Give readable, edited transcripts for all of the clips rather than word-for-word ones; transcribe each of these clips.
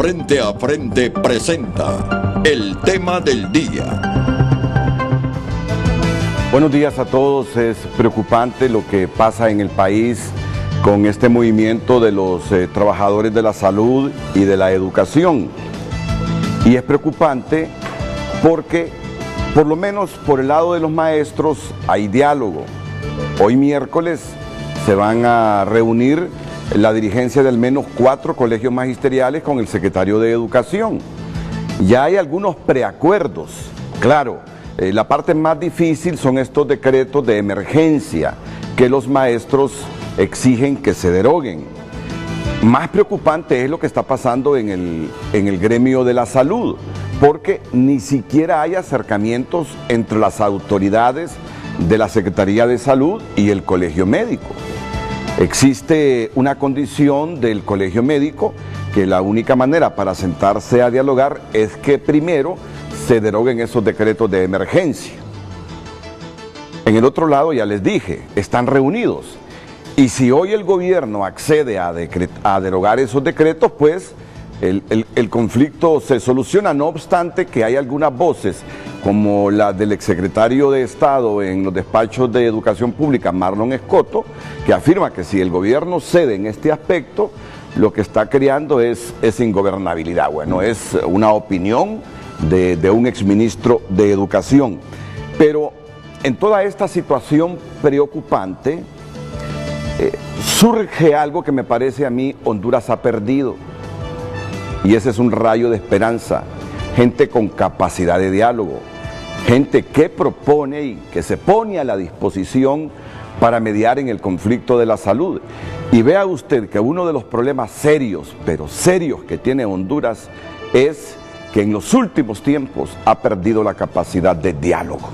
Frente a Frente presenta el tema del día. Buenos días a todos. Es preocupante lo que pasa en el país con este movimiento de los trabajadores de la salud y de la educación. Y es preocupante porque, por lo menos por el lado de los maestros, hay diálogo. Hoy miércoles se van a reunir la dirigencia de al menos 4 colegios magisteriales con el secretario de Educación. Ya hay algunos preacuerdos, claro. La parte más difícil son estos decretos de emergencia que los maestros exigen que se deroguen. Más preocupante es lo que está pasando en el gremio de la salud, porque ni siquiera hay acercamientos entre las autoridades de la Secretaría de Salud y el Colegio Médico. Existe una condición del Colegio Médico que la única manera para sentarse a dialogar es que primero se deroguen esos decretos de emergencia. En el otro lado, ya les dije, están reunidos. Y si hoy el gobierno accede a derogar esos decretos, pues el conflicto se soluciona. No obstante que hay algunas voces, como la del exsecretario de Estado en los despachos de Educación Pública, Marlon Escoto, que afirma que si el gobierno cede en este aspecto, lo que está creando es ingobernabilidad. Bueno, es una opinión de un exministro de Educación. Pero en toda esta situación preocupante, surge algo que me parece a mí Honduras ha perdido. Y ese es un rayo de esperanza. Gente con capacidad de diálogo. Gente que propone y que se pone a la disposición para mediar en el conflicto de la salud. Y vea usted que uno de los problemas serios, pero serios que tiene Honduras es que en los últimos tiempos ha perdido la capacidad de diálogo.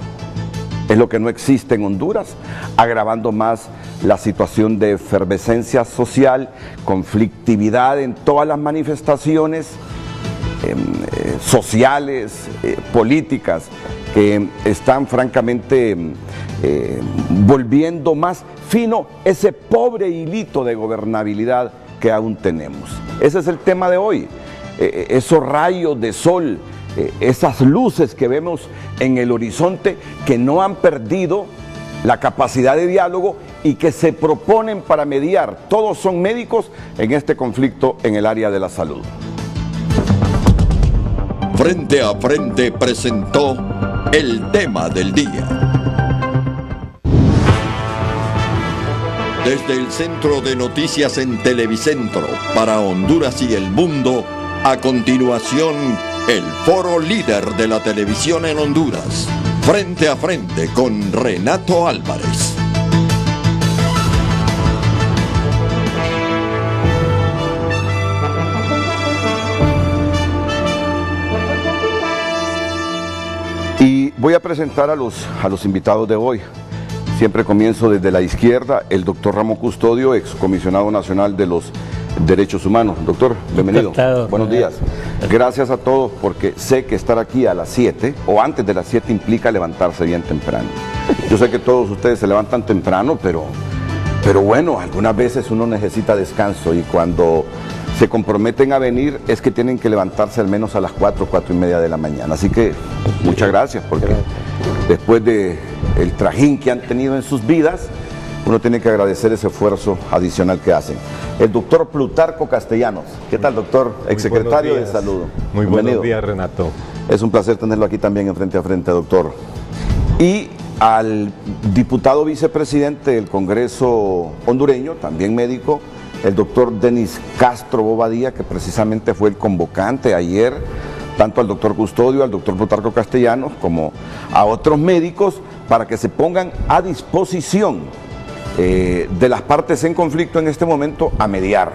Es lo que no existe en Honduras, agravando más la situación de efervescencia social, conflictividad en todas las manifestaciones sociales, políticas, que están francamente volviendo más fino ese pobre hilito de gobernabilidad que aún tenemos. Ese es el tema de hoy. Esos rayos de sol, esas luces que vemos en el horizonte que no han perdido la capacidad de diálogo y que se proponen para mediar. Todos son médicos en este conflicto en el área de la salud. Frente a Frente presentó el tema del día. Desde el Centro de Noticias en Televicentro para Honduras y el mundo, a continuación, el foro líder de la televisión en Honduras. Frente a Frente con Renato Álvarez. Y voy a presentar a los invitados de hoy. Siempre comienzo desde la izquierda, el doctor Ramón Custodio, excomisionado nacional de los Derechos Humanos. Doctor, bienvenido. Encantado. Buenos días. Gracias a todos, porque sé que estar aquí a las 7 o antes de las 7 implica levantarse bien temprano. Yo sé que todos ustedes se levantan temprano, pero bueno, algunas veces uno necesita descanso y cuando se comprometen a venir es que tienen que levantarse al menos a las 4, 4:30 de la mañana. Así que muchas gracias, porque después del trajín que han tenido en sus vidas, uno tiene que agradecer ese esfuerzo adicional que hacen. El doctor Plutarco Castellanos. ¿Qué tal, doctor? Exsecretario de Salud. Muy buenos días, Renato. Es un placer tenerlo aquí también en Frente a Frente, doctor. Y al diputado vicepresidente del Congreso hondureño, también médico, el doctor Denis Castro Bobadilla, que precisamente fue el convocante ayer, tanto al doctor Custodio, al doctor Plutarco Castellanos, como a otros médicos, para que se pongan a disposición de las partes en conflicto en este momento a mediar,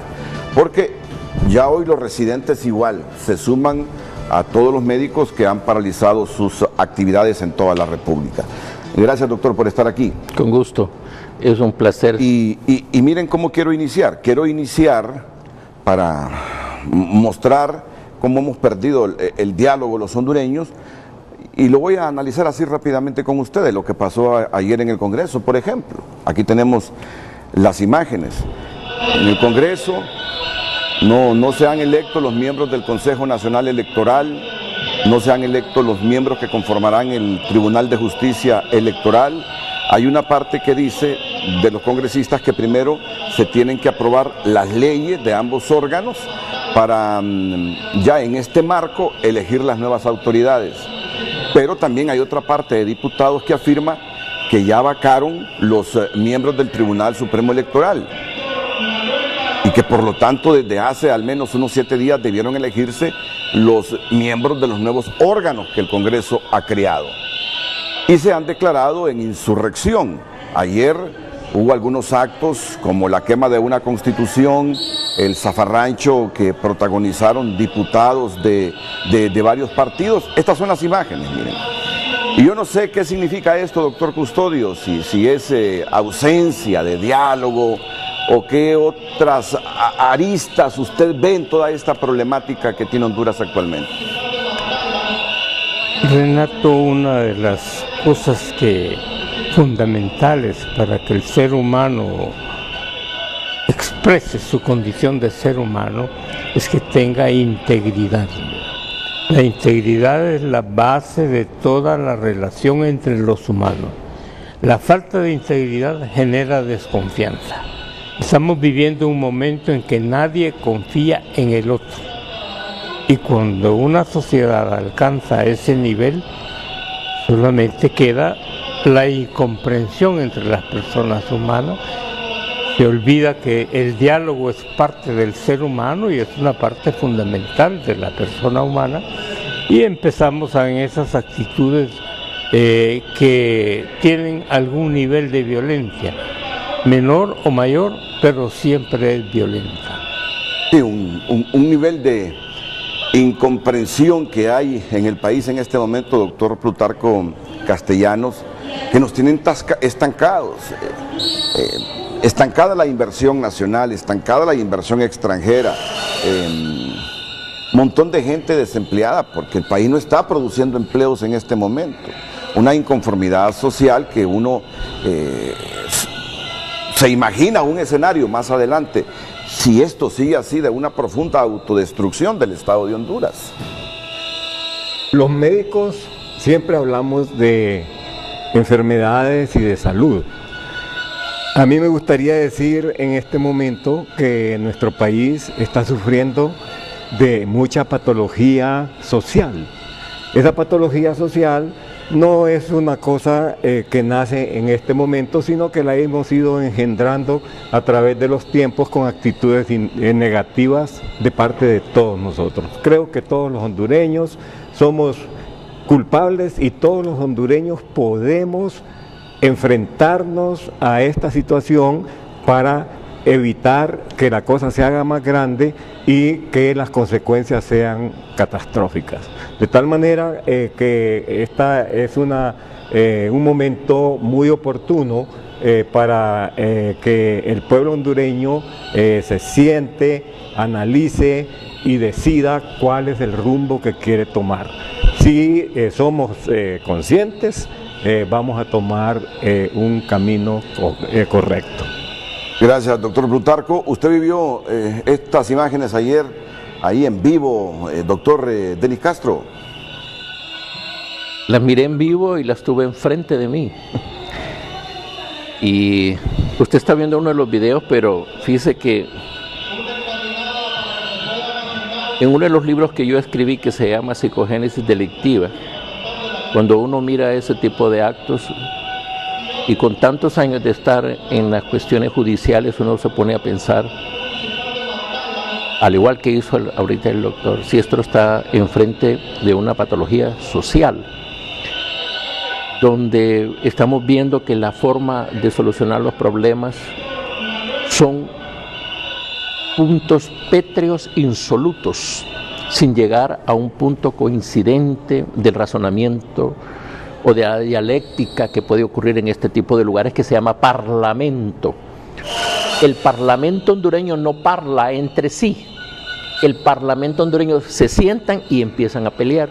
porque ya hoy los residentes igual se suman a todos los médicos que han paralizado sus actividades en toda la República. Gracias, doctor, por estar aquí. Con gusto, es un placer. Y miren cómo quiero iniciar. Quiero iniciar para mostrar cómo hemos perdido el diálogo los hondureños. Y lo voy a analizar así rápidamente con ustedes, lo que pasó ayer en el Congreso, por ejemplo. Aquí tenemos las imágenes. En el Congreso, No se han electo los miembros del Consejo Nacional Electoral, no se han electo los miembros que conformarán el Tribunal de Justicia Electoral. Hay una parte que dice de los congresistas que primero se tienen que aprobar las leyes de ambos órganos para ya en este marco elegir las nuevas autoridades. Pero también hay otra parte de diputados que afirma que ya vacaron los miembros del Tribunal Supremo Electoral y que por lo tanto desde hace al menos unos 7 días debieron elegirse los miembros de los nuevos órganos que el Congreso ha creado. Y se han declarado en insurrección. Ayer hubo algunos actos como la quema de una constitución, el zafarrancho que protagonizaron diputados de varios partidos. Estas son las imágenes, miren. Y yo no sé qué significa esto, doctor Custodio, si es ausencia de diálogo o qué otras aristas usted ve en toda esta problemática que tiene Honduras actualmente. Renato, una de las cosas fundamentales para que el ser humano exprese su condición de ser humano es que tenga integridad. La integridad es la base de toda la relación entre los humanos. La falta de integridad genera desconfianza. Estamos viviendo un momento en que nadie confía en el otro. Y cuando una sociedad alcanza ese nivel, solamente queda la incomprensión entre las personas humanas. Se olvida que el diálogo es parte del ser humano y es una parte fundamental de la persona humana, y empezamos en esas actitudes que tienen algún nivel de violencia, menor o mayor, pero siempre es violenta. Sí, un nivel de incomprensión que hay en el país en este momento, doctor Plutarco Castellanos, que nos tienen estancados. Estancada la inversión nacional, estancada la inversión extranjera, montón de gente desempleada porque el país no está produciendo empleos en este momento, una inconformidad social que uno se imagina un escenario más adelante si esto sigue así, de una profunda autodestrucción del Estado de Honduras. Los médicos siempre hablamos de enfermedades y de salud. A mí me gustaría decir en este momento que nuestro país está sufriendo de mucha patología social. Esa patología social no es una cosa que nace en este momento, sino que la hemos ido engendrando a través de los tiempos con actitudes negativas de parte de todos nosotros. Creo que todos los hondureños somos culpables y todos los hondureños podemos enfrentarnos a esta situación para evitar que la cosa se haga más grande y que las consecuencias sean catastróficas. De tal manera que esta es un momento muy oportuno para que el pueblo hondureño se siente, analice y decida cuál es el rumbo que quiere tomar. Si somos conscientes, vamos a tomar un camino correcto. Gracias, doctor Plutarco. Usted vivió estas imágenes ayer, ahí en vivo, doctor Denis Castro. Las miré en vivo y las tuve enfrente de mí. Y usted está viendo uno de los videos, pero fíjese que en uno de los libros que yo escribí, que se llama Psicogénesis Delictiva, cuando uno mira ese tipo de actos, y con tantos años de estar en las cuestiones judiciales, uno se pone a pensar, al igual que hizo ahorita el doctor, si esto está enfrente de una patología social, donde estamos viendo que la forma de solucionar los problemas son puntos pétreos insolutos, sin llegar a un punto coincidente del razonamiento o de la dialéctica que puede ocurrir en este tipo de lugares, que se llama parlamento. El parlamento hondureño no parla entre sí. El parlamento hondureño se sientan y empiezan a pelear,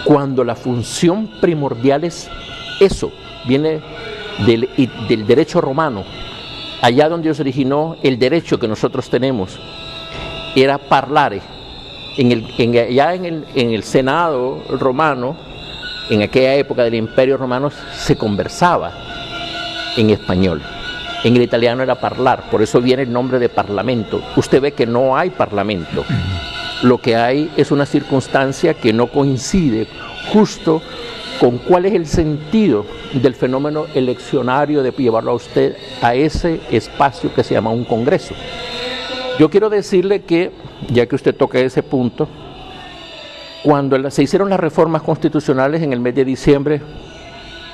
cuando la función primordial es eso, viene del derecho romano, allá donde se originó el derecho que nosotros tenemos. era parlare. Ya en el Senado romano, en aquella época del Imperio Romano, se conversaba en español. En el italiano era parlar, por eso viene el nombre de parlamento. Usted ve que no hay parlamento. Lo que hay es una circunstancia que no coincide justo con cuál es el sentido del fenómeno eleccionario de llevarlo a usted a ese espacio que se llama un congreso. Yo quiero decirle que, ya que usted toca ese punto, cuando se hicieron las reformas constitucionales en el mes de diciembre,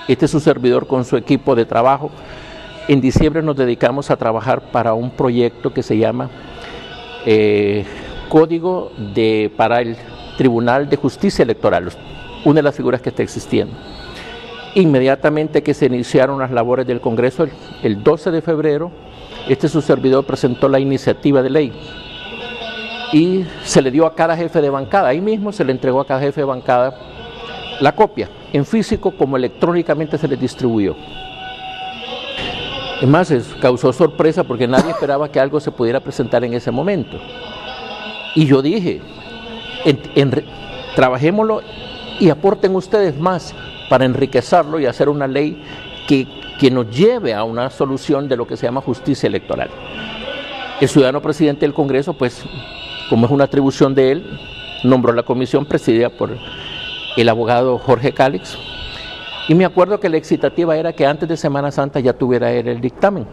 este es su servidor con su equipo de trabajo, en diciembre nos dedicamos a trabajar para un proyecto que se llama Código para el Tribunal de Justicia Electoral, una de las figuras que está existiendo. Inmediatamente que se iniciaron las labores del Congreso, el 12 de febrero, su servidor presentó la iniciativa de ley y se le dio a cada jefe de bancada, ahí mismo se le entregó a cada jefe de bancada la copia, en físico como electrónicamente se les distribuyó. Es más, causó sorpresa porque nadie esperaba que algo se pudiera presentar en ese momento. Y yo dije, trabajémoslo y aporten ustedes más para enriquecerlo y hacer una ley que nos lleve a una solución de lo que se llama justicia electoral. El ciudadano presidente del Congreso, pues, como es una atribución de él, nombró la comisión presidida por el abogado Jorge Cálix, y me acuerdo que la excitativa era que antes de Semana Santa ya tuviera él el dictamen.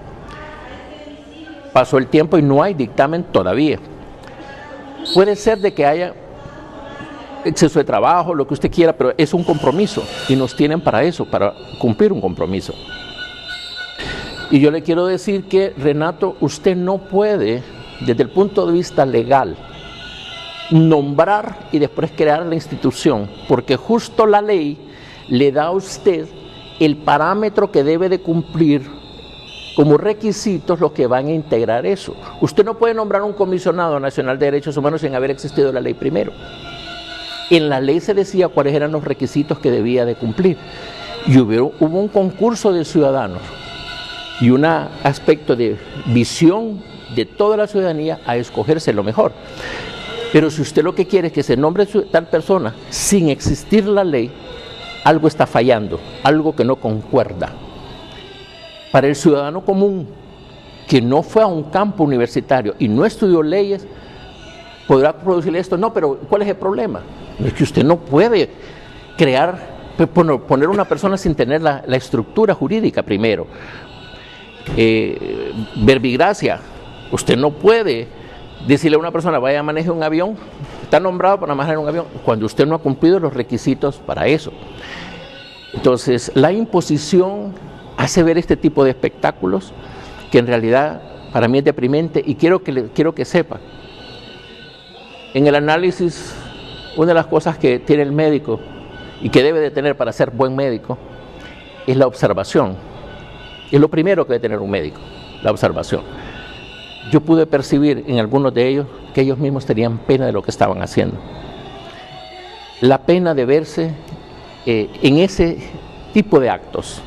Pasó el tiempo y no hay dictamen todavía. Puede ser de que haya exceso de trabajo, lo que usted quiera, pero es un compromiso y nos tienen para eso, para cumplir un compromiso. Y yo le quiero decir que, Renato, usted no puede, desde el punto de vista legal, nombrar y después crear la institución, porque justo la ley le da a usted el parámetro que debe de cumplir como requisitos los que van a integrar eso. Usted no puede nombrar un comisionado nacional de derechos humanos sin haber existido la ley primero. En la ley se decía cuáles eran los requisitos que debía de cumplir. Y hubo un concurso de ciudadanos y un aspecto de visión de toda la ciudadanía a escogerse lo mejor. Pero si usted lo que quiere es que se nombre tal persona sin existir la ley, algo está fallando, algo que no concuerda. Para el ciudadano común que no fue a un campo universitario y no estudió leyes, podrá producirle esto. No, pero ¿cuál es el problema? Es que usted no puede poner una persona sin tener la estructura jurídica primero. Verbigracia, usted no puede decirle a una persona vaya a manejar un avión, está nombrado para manejar un avión, cuando usted no ha cumplido los requisitos para eso. Entonces, la imposición hace ver este tipo de espectáculos que en realidad para mí es deprimente, y quiero que sepa, en el análisis, una de las cosas que tiene el médico y que debe de tener para ser buen médico es la observación. Es lo primero que debe tener un médico, la observación. Yo pude percibir en algunos de ellos que ellos mismos tenían pena de lo que estaban haciendo. La pena de verse en ese tipo de actos.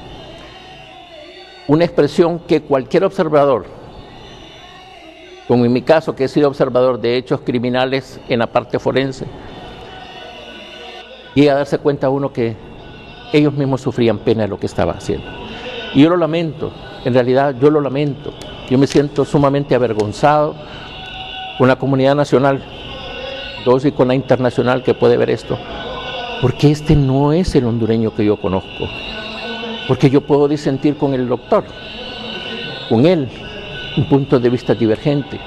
Una expresión que cualquier observador, como en mi caso que he sido observador de hechos criminales en la parte forense, llega a darse cuenta uno que ellos mismos sufrían pena de lo que estaban haciendo. Y yo lo lamento, en realidad yo lo lamento. Yo me siento sumamente avergonzado con la comunidad nacional, y con la internacional que puede ver esto, porque este no es el hondureño que yo conozco, porque yo puedo disentir con el doctor, con él, un punto de vista divergente,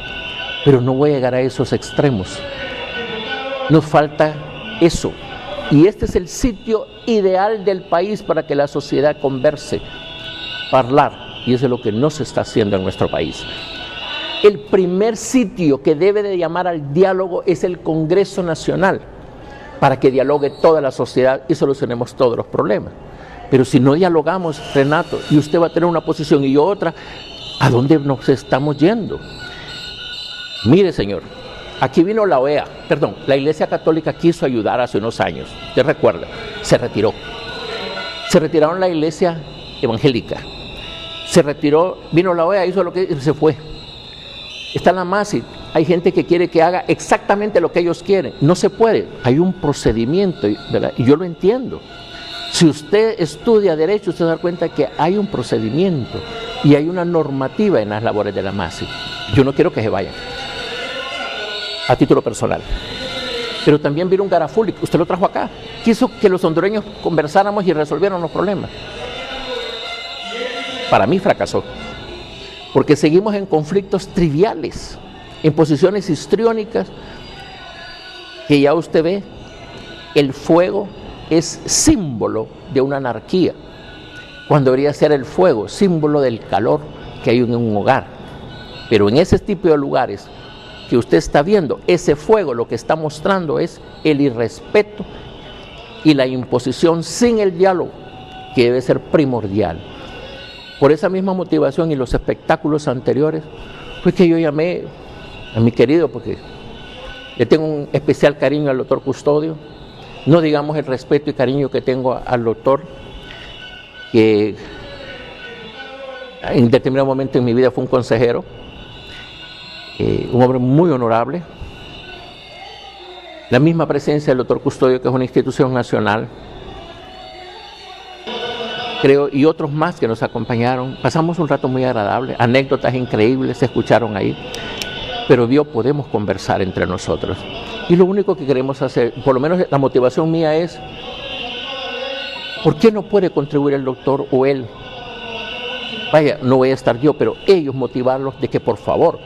pero no voy a llegar a esos extremos. Nos falta eso, y este es el sitio ideal del país para que la sociedad converse, hablar. Y eso es lo que no se está haciendo en nuestro país. El primer sitio que debe de llamar al diálogo es el Congreso Nacional, para que dialogue toda la sociedad y solucionemos todos los problemas. Pero si no dialogamos, Renato, y usted va a tener una posición y yo otra, ¿a dónde nos estamos yendo? Mire, señor, aquí vino la OEA, la Iglesia Católica quiso ayudar hace unos años, ¿usted recuerda? Se retiró. Se retiraron la Iglesia Evangélica. Se retiró, vino la OEA, hizo lo que se fue. Está la MASI, hay gente que quiere que haga exactamente lo que ellos quieren. No se puede, hay un procedimiento, ¿verdad? Y yo lo entiendo. Si usted estudia Derecho, usted se da cuenta que hay un procedimiento y hay una normativa en las labores de la MASI. Yo no quiero que se vayan, a título personal. Pero también vino un Garafuli, usted lo trajo acá, quiso que los hondureños conversáramos y resolvieran los problemas. Para mí fracasó, porque seguimos en conflictos triviales, en posiciones histriónicas, que ya usted ve, el fuego es símbolo de una anarquía, cuando debería ser el fuego símbolo del calor que hay en un hogar. Pero en ese tipo de lugares que usted está viendo, ese fuego lo que está mostrando es el irrespeto y la imposición sin el diálogo, que debe ser primordial. Por esa misma motivación y los espectáculos anteriores, fue que yo llamé a mi querido, porque le tengo un especial cariño al doctor Custodio, no digamos el respeto y cariño que tengo al doctor, que en determinado momento en mi vida fue un consejero, un hombre muy honorable. La misma presencia del doctor Custodio, que es una institución nacional, creo, y otros más que nos acompañaron. Pasamos un rato muy agradable, anécdotas increíbles se escucharon ahí, pero podemos conversar entre nosotros. Y lo único que queremos hacer, por lo menos la motivación mía es, ¿por qué no puede contribuir el doctor o él? Vaya, no voy a estar yo, pero ellos motivarlos de que por favor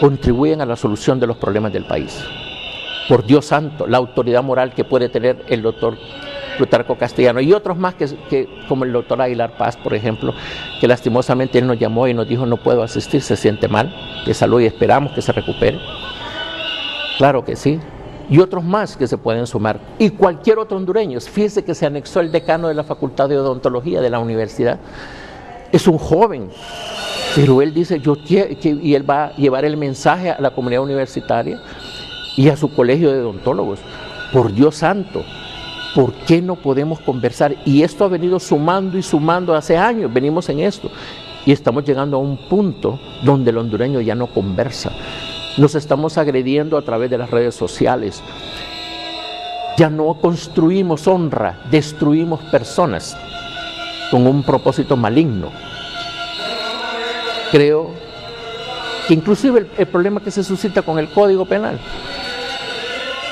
contribuyen a la solución de los problemas del país. Por Dios santo, la autoridad moral que puede tener el doctor Plutarco Castellano y otros más que como el doctor Aguilar Paz, por ejemplo, que lastimosamente él nos llamó y nos dijo no puedo asistir, se siente mal de salud y esperamos que se recupere. Claro que sí. Y otros más que se pueden sumar. Y cualquier otro hondureño. Fíjese que se anexó el decano de la Facultad de Odontología de la universidad. Es un joven, pero él dice, y él va a llevar el mensaje a la comunidad universitaria y a su colegio de odontólogos. Por Dios santo, ¿por qué no podemos conversar? Y esto ha venido sumando y sumando hace años, venimos en esto. Y estamos llegando a un punto donde el hondureño ya no conversa. Nos estamos agrediendo a través de las redes sociales. Ya no construimos honra, destruimos personas con un propósito maligno. Creo que inclusive el problema que se suscita con el Código Penal,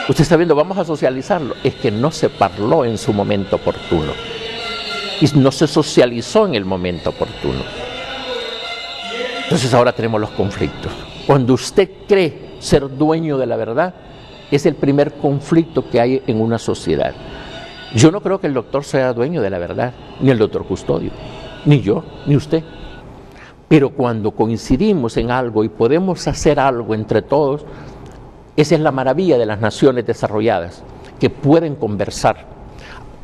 usted está viendo, vamos a socializarlo, es que no se parló en su momento oportuno y no se socializó en el momento oportuno. Entonces ahora tenemos los conflictos. Cuando usted cree ser dueño de la verdad, es el primer conflicto que hay en una sociedad. Yo no creo que el doctor sea dueño de la verdad, ni el doctor Custodio, ni yo, ni usted. Pero cuando coincidimos en algo y podemos hacer algo entre todos, esa es la maravilla de las naciones desarrolladas, que pueden conversar.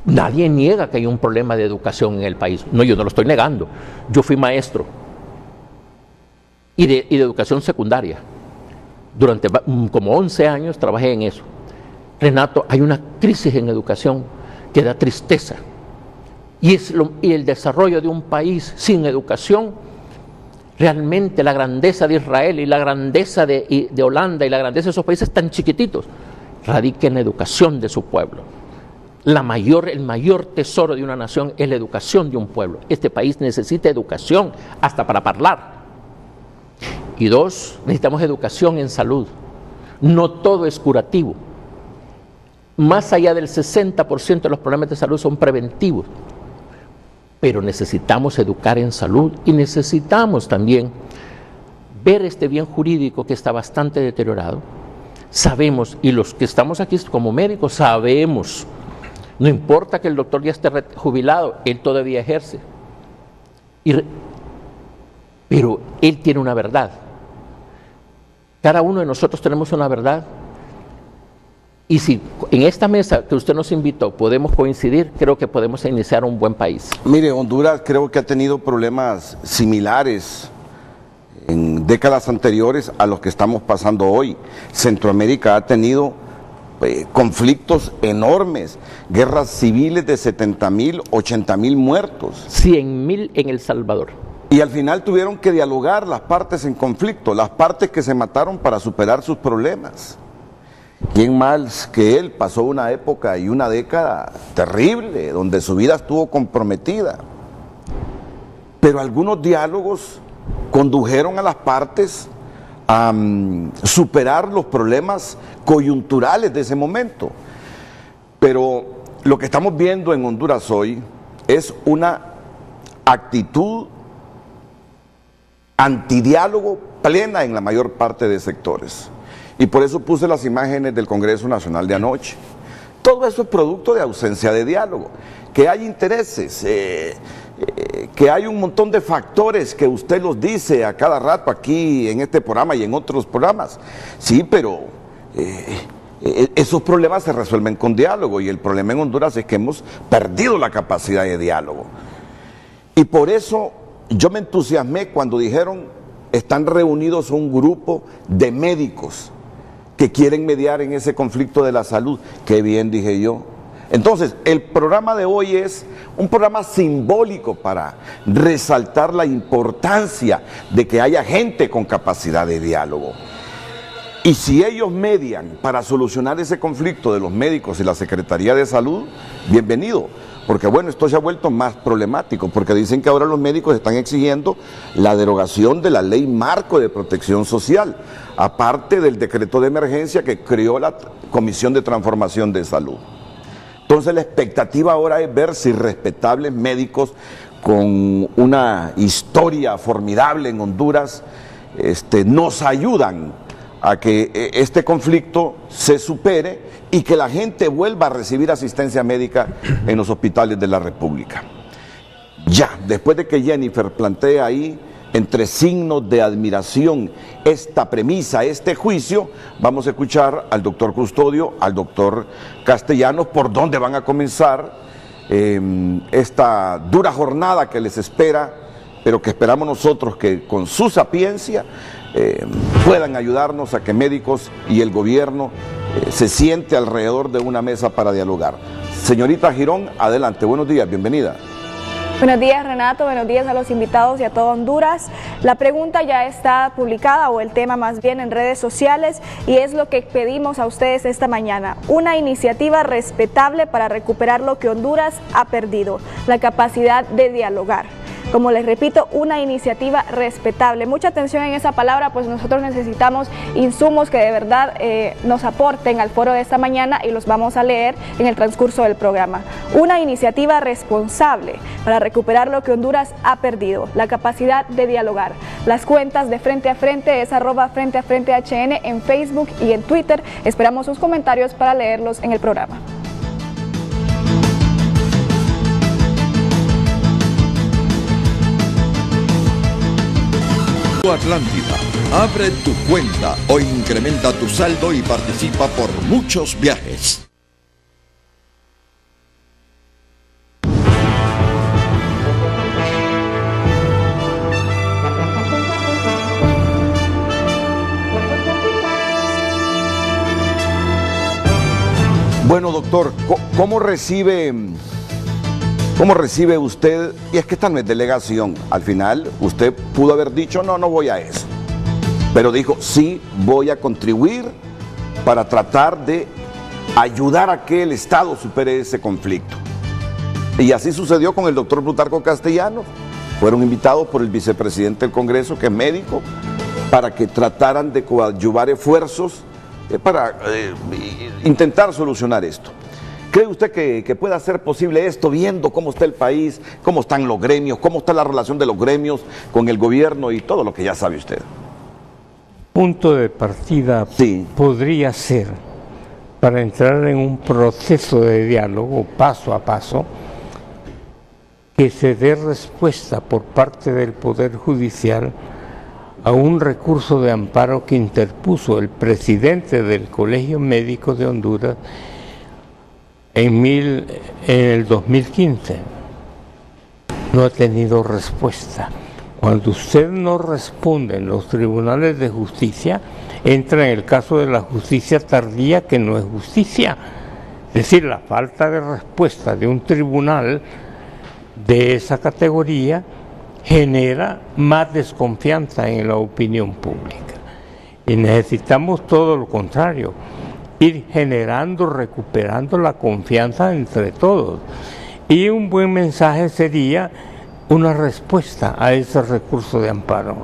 Nadie niega que hay un problema de educación en el país. No, yo no lo estoy negando. Yo fui maestro y de educación secundaria. Durante como 11 años trabajé en eso. Renato, hay una crisis en educación que da tristeza. Y el desarrollo de un país sin educación, realmente la grandeza de Israel y la grandeza de Holanda y la grandeza de esos países tan chiquititos, radica en la educación de su pueblo. El mayor tesoro de una nación es la educación de un pueblo. Este país necesita educación hasta para hablar. Y dos, necesitamos educación en salud. No todo es curativo. Más allá del 60% de los problemas de salud son preventivos. Pero necesitamos educar en salud y necesitamos también ver este bien jurídico que está bastante deteriorado. Sabemos, y los que estamos aquí como médicos sabemos, no importa que el doctor ya esté jubilado, él todavía ejerce. Pero él tiene una verdad. Cada uno de nosotros tenemos una verdad. Y si en esta mesa que usted nos invitó podemos coincidir, creo que podemos iniciar un buen país. Mire, Honduras creo que ha tenido problemas similares en décadas anteriores a los que estamos pasando hoy. Centroamérica ha tenido conflictos enormes, guerras civiles de 70,000, 80,000 muertos. 100,000 en El Salvador. Y al final tuvieron que dialogar las partes en conflicto, las partes que se mataron para superar sus problemas. ¿Quién más que él pasó una época y una década terrible, donde su vida estuvo comprometida? Pero algunos diálogos condujeron a las partes a superar los problemas coyunturales de ese momento. Pero lo que estamos viendo en Honduras hoy es una actitud antidiálogo plena en la mayor parte de sectores. Y por eso puse las imágenes del Congreso Nacional de anoche. Todo eso es producto de ausencia de diálogo, que hay intereses, que hay un montón de factores que usted los dice a cada rato aquí en este programa y en otros programas. Sí, pero esos problemas se resuelven con diálogo, y el problema en Honduras es que hemos perdido la capacidad de diálogo. Y por eso yo me entusiasmé cuando dijeron: están reunidos un grupo de médicos que quieren mediar en ese conflicto de la salud. Qué bien, dije yo. Entonces, el programa de hoy es un programa simbólico para resaltar la importancia de que haya gente con capacidad de diálogo. Y si ellos median para solucionar ese conflicto de los médicos y la Secretaría de Salud, bienvenido. Porque bueno, esto se ha vuelto más problemático, porque dicen que ahora los médicos están exigiendo la derogación de la ley marco de protección social, aparte del decreto de emergencia que creó la Comisión de Transformación de Salud. Entonces la expectativa ahora es ver si respetables médicos con una historia formidable en Honduras nos ayudan a que este conflicto se supere y que la gente vuelva a recibir asistencia médica en los hospitales de la República. Ya, después de que Jennifer plantea ahí, entre signos de admiración, esta premisa, este juicio, vamos a escuchar al doctor Custodio, al doctor Castellanos, por dónde van a comenzar esta dura jornada que les espera, pero que esperamos nosotros que con su sapiencia puedan ayudarnos a que médicos y el gobierno se siente alrededor de una mesa para dialogar. Señorita Girón, adelante, buenos días, bienvenida. Buenos días, Renato, buenos días a los invitados y a todo Honduras. La pregunta ya está publicada, o el tema más bien, en redes sociales, y es lo que pedimos a ustedes esta mañana: una iniciativa respetable para recuperar lo que Honduras ha perdido, la capacidad de dialogar. Como les repito, una iniciativa respetable. Mucha atención en esa palabra, pues nosotros necesitamos insumos que de verdad nos aporten al foro de esta mañana, y los vamos a leer en el transcurso del programa. Una iniciativa responsable para recuperar lo que Honduras ha perdido, la capacidad de dialogar. Las cuentas de Frente a Frente es @FrenteAFrenteHN en Facebook y en Twitter. Esperamos sus comentarios para leerlos en el programa. Atlántida. Abre tu cuenta o incrementa tu saldo y participa por muchos viajes. Bueno, doctor, ¿cómo recibe usted? Y es que esta no es delegación. Al final usted pudo haber dicho: no voy a eso, pero dijo: sí, voy a contribuir para tratar de ayudar a que el Estado supere ese conflicto. Y así sucedió con el doctor Plutarco Castellanos. Fueron invitados por el vicepresidente del Congreso, que es médico, para que trataran de coadyuvar esfuerzos para intentar solucionar esto. ¿Cree usted que pueda ser posible esto, viendo cómo está el país, cómo están los gremios, cómo está la relación de los gremios con el gobierno y todo lo que ya sabe usted? Punto de partida Sí. Podría ser, para entrar en un proceso de diálogo paso a paso, que se dé respuesta por parte del Poder Judicial a un recurso de amparo que interpuso el presidente del Colegio Médico de Honduras en el 2015. No ha tenido respuesta. Cuando usted no responde en los tribunales de justicia, entra en el caso de la justicia tardía, que no es justicia. Es decir, la falta de respuesta de un tribunal de esa categoría genera más desconfianza en la opinión pública. Y necesitamos todo lo contrario, ir generando, recuperando la confianza entre todos. Y un buen mensaje sería una respuesta a ese recurso de amparo.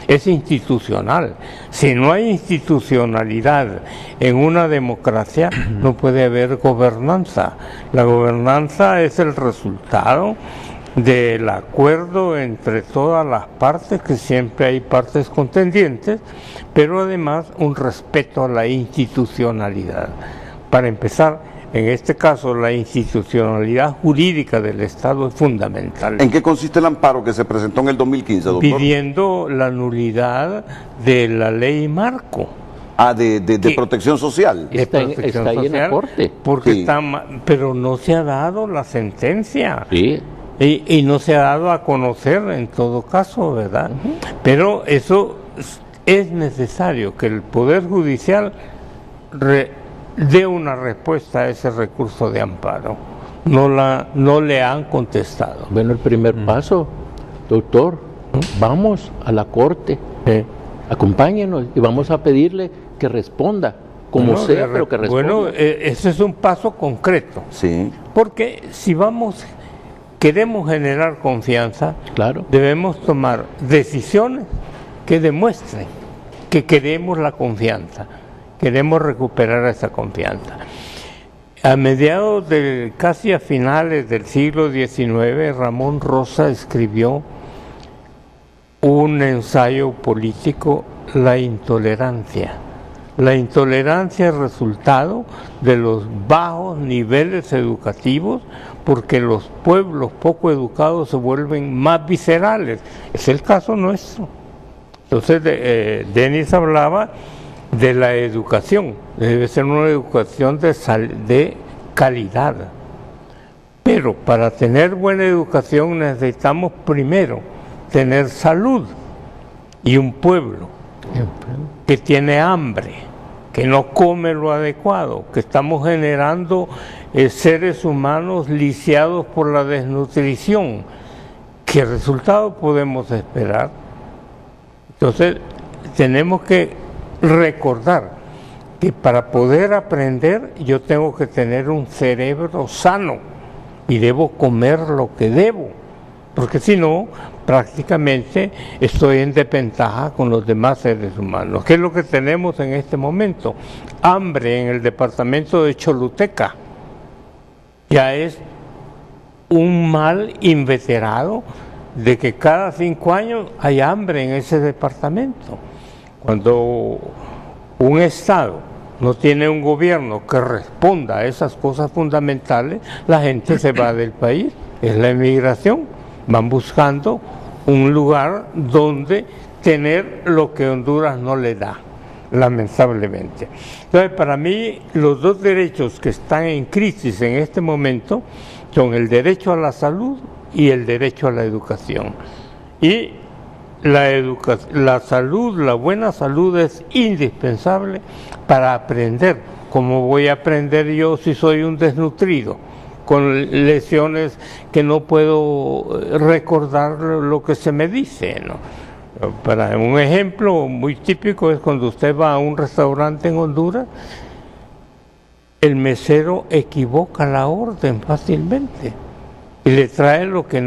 Es institucional. Si no hay institucionalidad en una democracia, no puede haber gobernanza. La gobernanza es el resultado del acuerdo entre todas las partes, que siempre hay partes contendientes, pero además un respeto a la institucionalidad. Para empezar, en este caso, la institucionalidad jurídica del Estado es fundamental. ¿En qué consiste el amparo que se presentó en el 2015, doctor? Pidiendo la nulidad de la ley marco. De protección social. Está ahí en la Corte. Porque sí. Pero no se ha dado la sentencia. Sí. Y no se ha dado a conocer en todo caso, ¿verdad? Pero eso es necesario, que el Poder Judicial dé una respuesta a ese recurso de amparo. No le han contestado. Bueno, el primer paso, doctor, vamos a la Corte, acompáñenos y vamos a pedirle que responda, como sea, pero que responda. Bueno, ese es un paso concreto. Sí. Porque si queremos generar confianza, claro, debemos tomar decisiones que demuestren que queremos la confianza, queremos recuperar esa confianza. A mediados casi a finales del siglo XIX, Ramón Rosa escribió un ensayo político, La intolerancia. La intolerancia es resultado de los bajos niveles educativos, porque los pueblos poco educados se vuelven más viscerales. Es el caso nuestro. Entonces, Denis hablaba de la educación. Debe ser una educación de calidad. Pero para tener buena educación necesitamos primero tener salud, y un pueblo que tiene hambre, que no come lo adecuado, que estamos generando seres humanos lisiados por la desnutrición. ¿Qué resultado podemos esperar? Entonces, tenemos que recordar que para poder aprender yo tengo que tener un cerebro sano y debo comer lo que debo, porque si no, prácticamente estoy en desventaja con los demás seres humanos. ¿Qué es lo que tenemos en este momento? Hambre en el departamento de Choluteca. Ya es un mal inveterado de que cada 5 años hay hambre en ese departamento. Cuando un Estado no tiene un gobierno que responda a esas cosas fundamentales, la gente se va del país. Es la emigración. Van buscando un lugar donde tener lo que Honduras no le da, lamentablemente. Entonces, para mí, los dos derechos que están en crisis en este momento son el derecho a la salud y el derecho a la educación. Y la salud, la buena salud es indispensable para aprender. ¿Cómo voy a aprender yo si soy un desnutrido, con lesiones que no puedo recordar lo que se me dice, ¿no? Para un ejemplo muy típico es cuando usted va a un restaurante en Honduras, el mesero equivoca la orden fácilmente y le trae lo que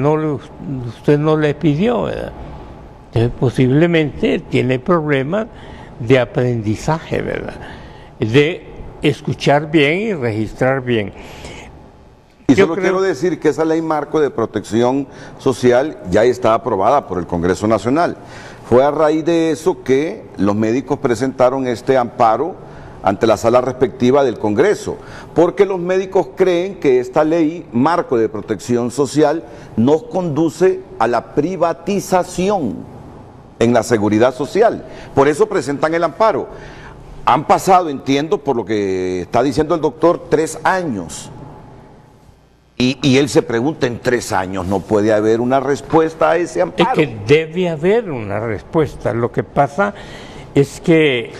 usted no le pidió, ¿verdad? Entonces, posiblemente tiene problemas de aprendizaje, ¿verdad? De escuchar bien y registrar bien. Y solo quiero decir que esa ley marco de protección social ya está aprobada por el Congreso Nacional. Fue a raíz de eso que los médicos presentaron este amparo ante la sala respectiva del Congreso, porque los médicos creen que esta ley marco de protección social nos conduce a la privatización en la seguridad social. Por eso presentan el amparo. Han pasado, entiendo, por lo que está diciendo el doctor, 3 años. Y él se pregunta, en 3 años no puede haber una respuesta a ese amparo. Es que debe haber una respuesta. Lo que pasa es que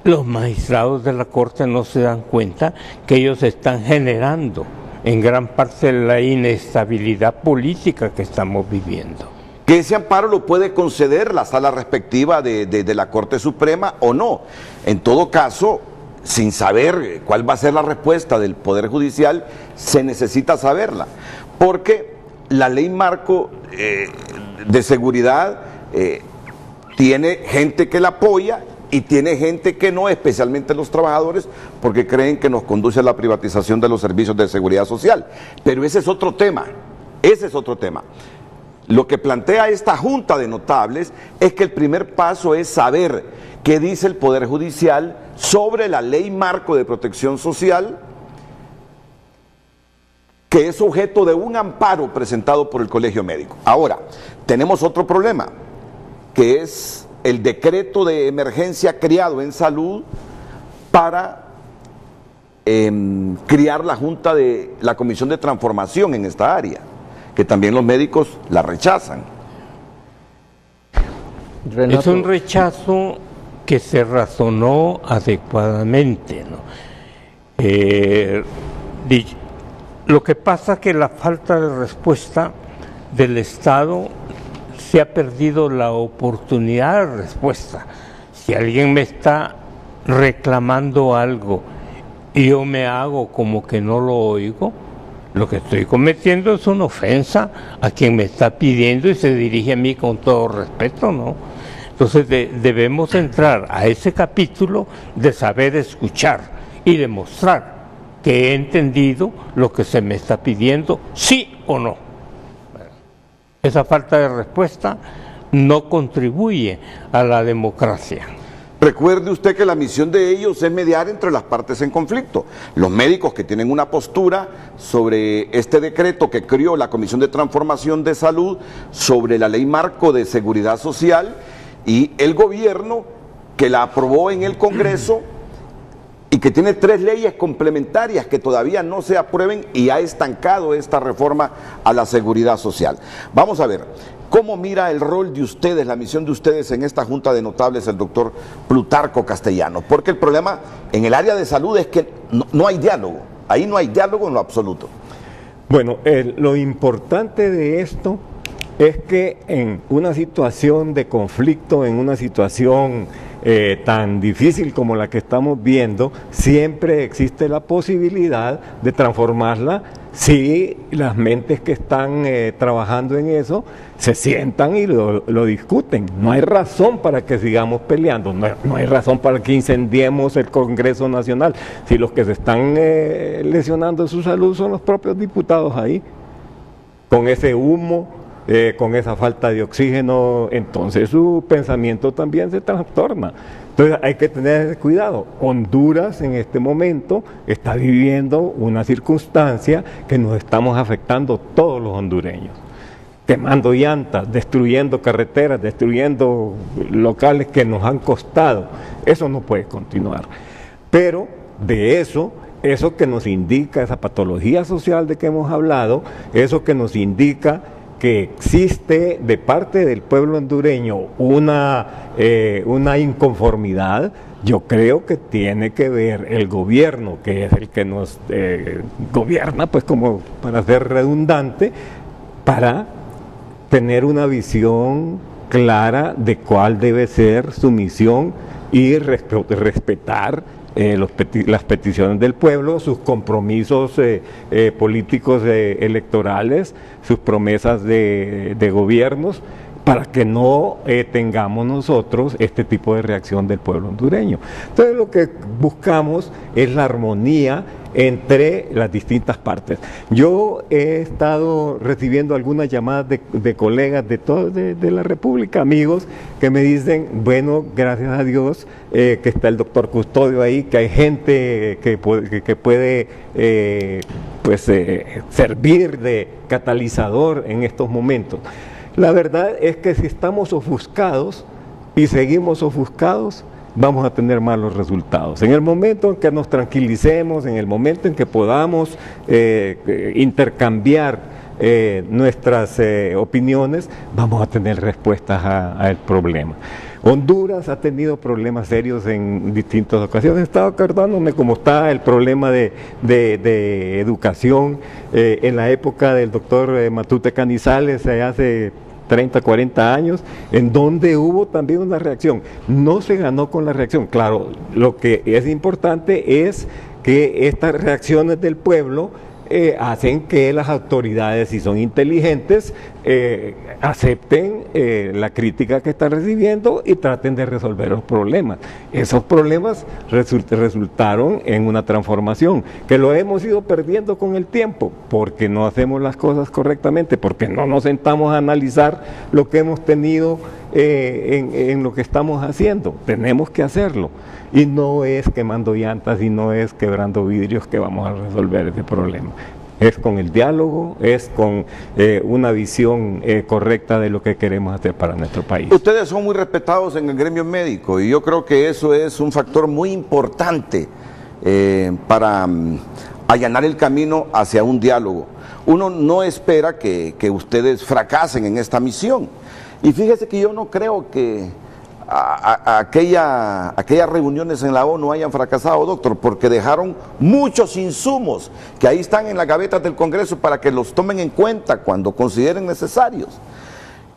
los magistrados de la Corte no se dan cuenta que ellos están generando en gran parte la inestabilidad política que estamos viviendo. que ese amparo lo puede conceder la sala respectiva de la Corte Suprema o no. En todo caso, sin saber cuál va a ser la respuesta del Poder Judicial, se necesita saberla, porque la ley marco de seguridad tiene gente que la apoya y tiene gente que no, especialmente los trabajadores, porque creen que nos conduce a la privatización de los servicios de seguridad social. Pero ese es otro tema, ese es otro tema. Lo que plantea esta Junta de Notables es que el primer paso es saber qué dice el Poder Judicial sobre la ley marco de protección social, que es objeto de un amparo presentado por el Colegio Médico. Ahora, tenemos otro problema, que es el decreto de emergencia creado en salud para crear la Junta de la Comisión de Transformación en esta área, que también los médicos la rechazan. Renato. Es un rechazo que se razonó adecuadamente, ¿no? Lo que pasa es que la falta de respuesta del Estado, se ha perdido la oportunidad de respuesta. Si alguien me está reclamando algo y yo me hago como que no lo oigo, lo que estoy cometiendo es una ofensa a quien me está pidiendo y se dirige a mí con todo respeto, ¿no? Entonces debemos entrar a ese capítulo de saber escuchar y demostrar que he entendido lo que se me está pidiendo, sí o no. Esa falta de respuesta no contribuye a la democracia. Recuerde usted que la misión de ellos es mediar entre las partes en conflicto. Los médicos que tienen una postura sobre este decreto que creó la Comisión de Transformación de Salud, sobre la ley marco de seguridad social, y el gobierno que la aprobó en el Congreso y que tiene 3 leyes complementarias que todavía no se aprueben y ha estancado esta reforma a la seguridad social. Vamos a ver, ¿cómo mira el rol de ustedes, la misión de ustedes en esta Junta de Notables, el doctor Plutarco Castellano? Porque el problema en el área de salud es que no hay diálogo, ahí no hay diálogo en lo absoluto. Bueno, lo importante de esto es que en una situación de conflicto, en una situación tan difícil como la que estamos viendo, siempre existe la posibilidad de transformarla si las mentes que están trabajando en eso se sientan y lo discuten. No hay razón para que sigamos peleando, no hay razón para que incendiemos el Congreso Nacional, si los que se están lesionando su salud son los propios diputados ahí, con ese humo, con esa falta de oxígeno, entonces su pensamiento también se trastorna. Entonces hay que tener cuidado. Honduras en este momento está viviendo una circunstancia que nos estamos afectando todos los hondureños. Quemando llantas, destruyendo carreteras, destruyendo locales que nos han costado. Eso no puede continuar. Pero de eso que nos indica esa patología social de que hemos hablado, eso que nos indica que existe de parte del pueblo hondureño una inconformidad, yo creo que tiene que ver el gobierno, que es el que nos gobierna, pues como para ser redundante, para tener una visión clara de cuál debe ser su misión y respetar las peticiones del pueblo, sus compromisos políticos electorales, sus promesas de gobiernos, para que no tengamos nosotros este tipo de reacción del pueblo hondureño. Entonces lo que buscamos es la armonía entre las distintas partes. Yo he estado recibiendo algunas llamadas de colegas de la República, amigos, que me dicen, bueno, gracias a Dios que está el doctor Custodio ahí, que hay gente que puede servir de catalizador en estos momentos. La verdad es que si estamos ofuscados y seguimos ofuscados, vamos a tener malos resultados. En el momento en que nos tranquilicemos, en el momento en que podamos intercambiar nuestras opiniones, vamos a tener respuestas al problema. Honduras ha tenido problemas serios en distintas ocasiones. Estaba acordándome cómo está el problema de educación en la época del doctor Matute Canizales, hace 30, 40 años, en donde hubo también una reacción. No se ganó con la reacción. Claro, lo que es importante es que estas reacciones del pueblo hacen que las autoridades, si son inteligentes, acepten la crítica que están recibiendo y traten de resolver los problemas. Esos problemas resultaron en una transformación, que lo hemos ido perdiendo con el tiempo, porque no hacemos las cosas correctamente, porque no nos sentamos a analizar lo que hemos tenido en lo que estamos haciendo. Tenemos que hacerlo. Y no es quemando llantas y no es quebrando vidrios que vamos a resolver ese problema. Es con el diálogo, es con una visión correcta de lo que queremos hacer para nuestro país. Ustedes son muy respetados en el gremio médico y yo creo que eso es un factor muy importante para allanar el camino hacia un diálogo. Uno no espera que ustedes fracasen en esta misión. Y fíjese que yo no creo que aquellas reuniones en la ONU hayan fracasado, doctor, porque dejaron muchos insumos que ahí están en las gavetas del Congreso para que los tomen en cuenta cuando consideren necesarios.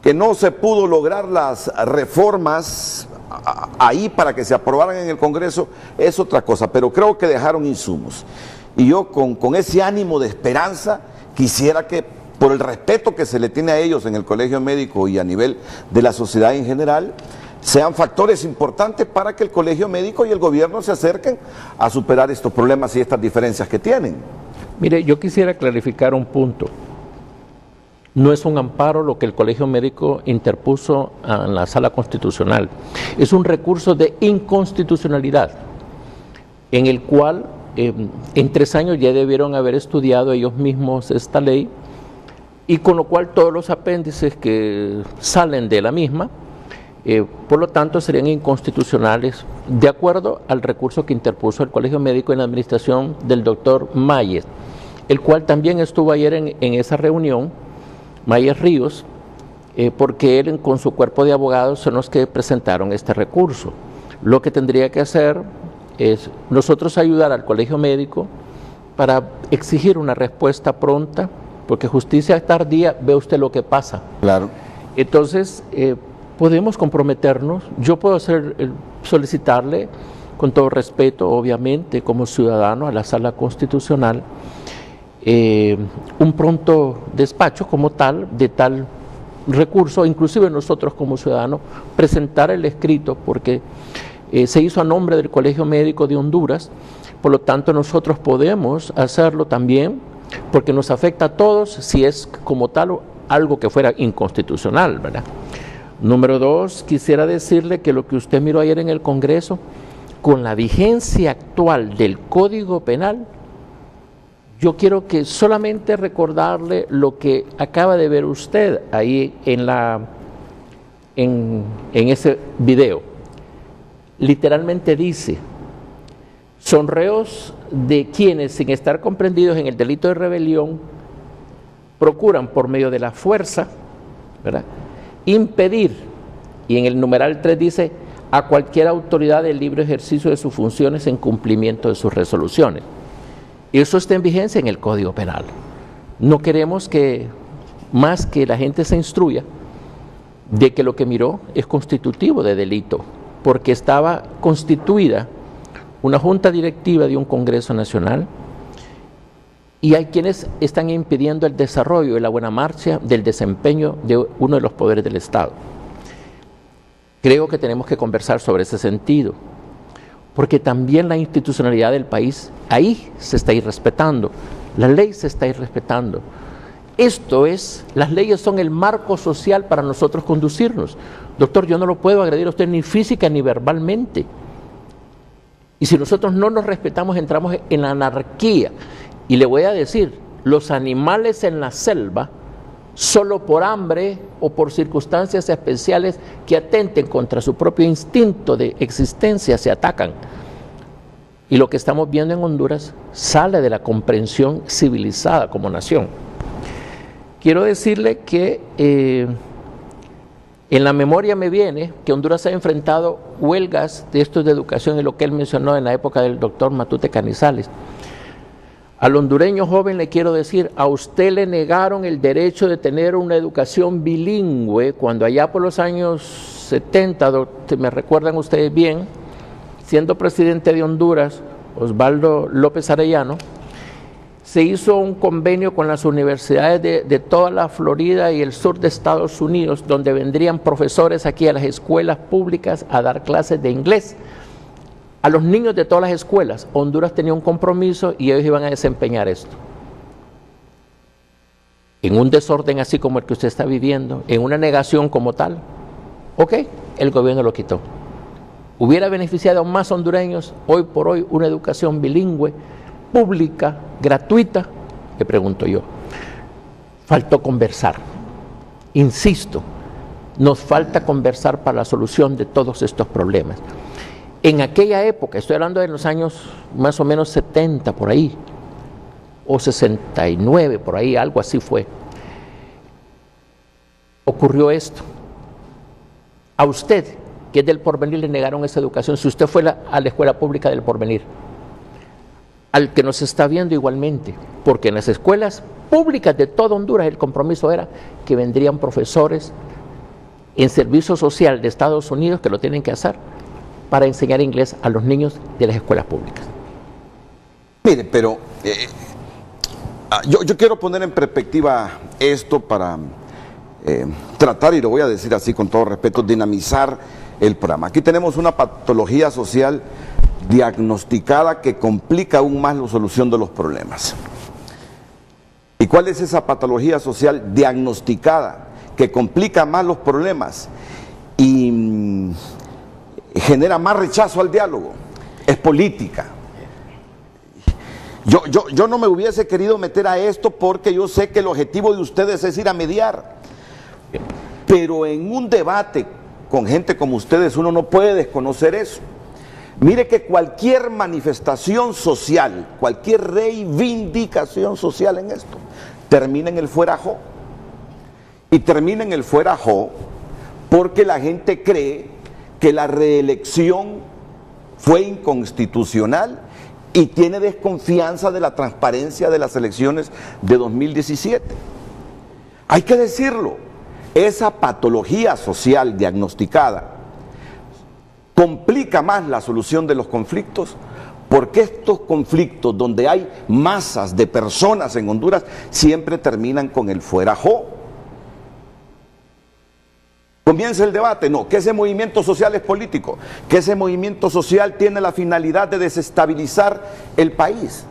Que no se pudo lograr las reformas ahí para que se aprobaran en el Congreso es otra cosa, pero creo que dejaron insumos. Y yo con ese ánimo de esperanza quisiera que, por el respeto que se le tiene a ellos en el Colegio Médico y a nivel de la sociedad en general, sean factores importantes para que el Colegio Médico y el gobierno se acerquen a superar estos problemas y estas diferencias que tienen. Mire, yo quisiera clarificar un punto. No es un amparo lo que el Colegio Médico interpuso en la Sala Constitucional. Es un recurso de inconstitucionalidad, en el cual en 3 años ya debieron haber estudiado ellos mismos esta ley, y con lo cual todos los apéndices que salen de la misma, por lo tanto serían inconstitucionales de acuerdo al recurso que interpuso el Colegio Médico en la administración del doctor Mayes, el cual también estuvo ayer en esa reunión, Mayes Ríos, porque él con su cuerpo de abogados son los que presentaron este recurso. Lo que tendría que hacer es nosotros ayudar al Colegio Médico para exigir una respuesta pronta, porque justicia tardía, ve usted lo que pasa. Claro. Entonces, podemos comprometernos. Yo puedo solicitarle, con todo respeto, obviamente, como ciudadano a la Sala Constitucional, un pronto despacho como tal, de tal recurso, inclusive nosotros como ciudadanos, presentar el escrito, porque se hizo a nombre del Colegio Médico de Honduras, por lo tanto nosotros podemos hacerlo también, porque nos afecta a todos si es como tal algo que fuera inconstitucional, ¿verdad? Número 2, quisiera decirle que lo que usted miró ayer en el Congreso, con la vigencia actual del Código Penal, yo quiero que solamente recordarle lo que acaba de ver usted ahí en ese video. Literalmente dice: son reos de quienes, sin estar comprendidos en el delito de rebelión, procuran por medio de la fuerza, ¿verdad?, impedir, y en el numeral 3 dice, a cualquier autoridad el libre ejercicio de sus funciones en cumplimiento de sus resoluciones. Eso está en vigencia en el Código Penal. No queremos que más que la gente se instruya de que lo que miró es constitutivo de delito, porque estaba constituida una junta directiva de un Congreso Nacional y hay quienes están impidiendo el desarrollo y la buena marcha del desempeño de uno de los poderes del Estado. Creo que tenemos que conversar sobre ese sentido, porque también la institucionalidad del país ahí se está irrespetando, la ley se está irrespetando. Esto es, las leyes son el marco social para nosotros conducirnos. Doctor, yo no lo puedo agredir a usted ni física ni verbalmente. Y si nosotros no nos respetamos, entramos en la anarquía. Y le voy a decir, los animales en la selva, solo por hambre o por circunstancias especiales que atenten contra su propio instinto de existencia, se atacan. Y lo que estamos viendo en Honduras sale de la comprensión civilizada como nación. Quiero decirle que en la memoria me viene que Honduras ha enfrentado huelgas de estos de educación, en lo que él mencionó en la época del doctor Matute Canizales. Al hondureño joven le quiero decir, a usted le negaron el derecho de tener una educación bilingüe cuando allá por los años 70, me recuerdan ustedes bien, siendo presidente de Honduras, Osvaldo López Arellano, se hizo un convenio con las universidades de toda la Florida y el sur de Estados Unidos, donde vendrían profesores aquí a las escuelas públicas a dar clases de inglés. A los niños de todas las escuelas, Honduras tenía un compromiso y ellos iban a desempeñar esto. En un desorden así como el que usted está viviendo, en una negación como tal, ok, el gobierno lo quitó. Hubiera beneficiado a más hondureños, hoy por hoy, una educación bilingüe, pública, gratuita, le pregunto yo. Faltó conversar. Insisto, nos falta conversar para la solución de todos estos problemas. En aquella época, estoy hablando de los años más o menos 70 por ahí, o 69 por ahí, algo así fue, ocurrió esto. A usted, que es del Porvenir, le negaron esa educación, si usted fue a la escuela pública del Porvenir. Al que nos está viendo igualmente, porque en las escuelas públicas de toda Honduras el compromiso era que vendrían profesores en servicio social de Estados Unidos, que lo tienen que hacer, para enseñar inglés a los niños de las escuelas públicas. Mire, pero yo quiero poner en perspectiva esto para tratar, y lo voy a decir así con todo respeto, dinamizar el programa. Aquí tenemos una patología social diagnosticada que complica aún más la solución de los problemas. ¿Y cuál es esa patología social diagnosticada que complica más los problemas y genera más rechazo al diálogo? Es política. Yo no me hubiese querido meter a esto porque yo sé que el objetivo de ustedes es ir a mediar, pero en un debate con gente como ustedes uno no puede desconocer eso. Mire que cualquier manifestación social, cualquier reivindicación social en esto, termina en el fuera jo. Y termina en el fuera jo porque la gente cree que la reelección fue inconstitucional y tiene desconfianza de la transparencia de las elecciones de 2017. Hay que decirlo, esa patología social diagnosticada complica más la solución de los conflictos, porque estos conflictos donde hay masas de personas en Honduras siempre terminan con el fuera jo. Comienza el debate, no, que ese movimiento social es político, que ese movimiento social tiene la finalidad de desestabilizar el país.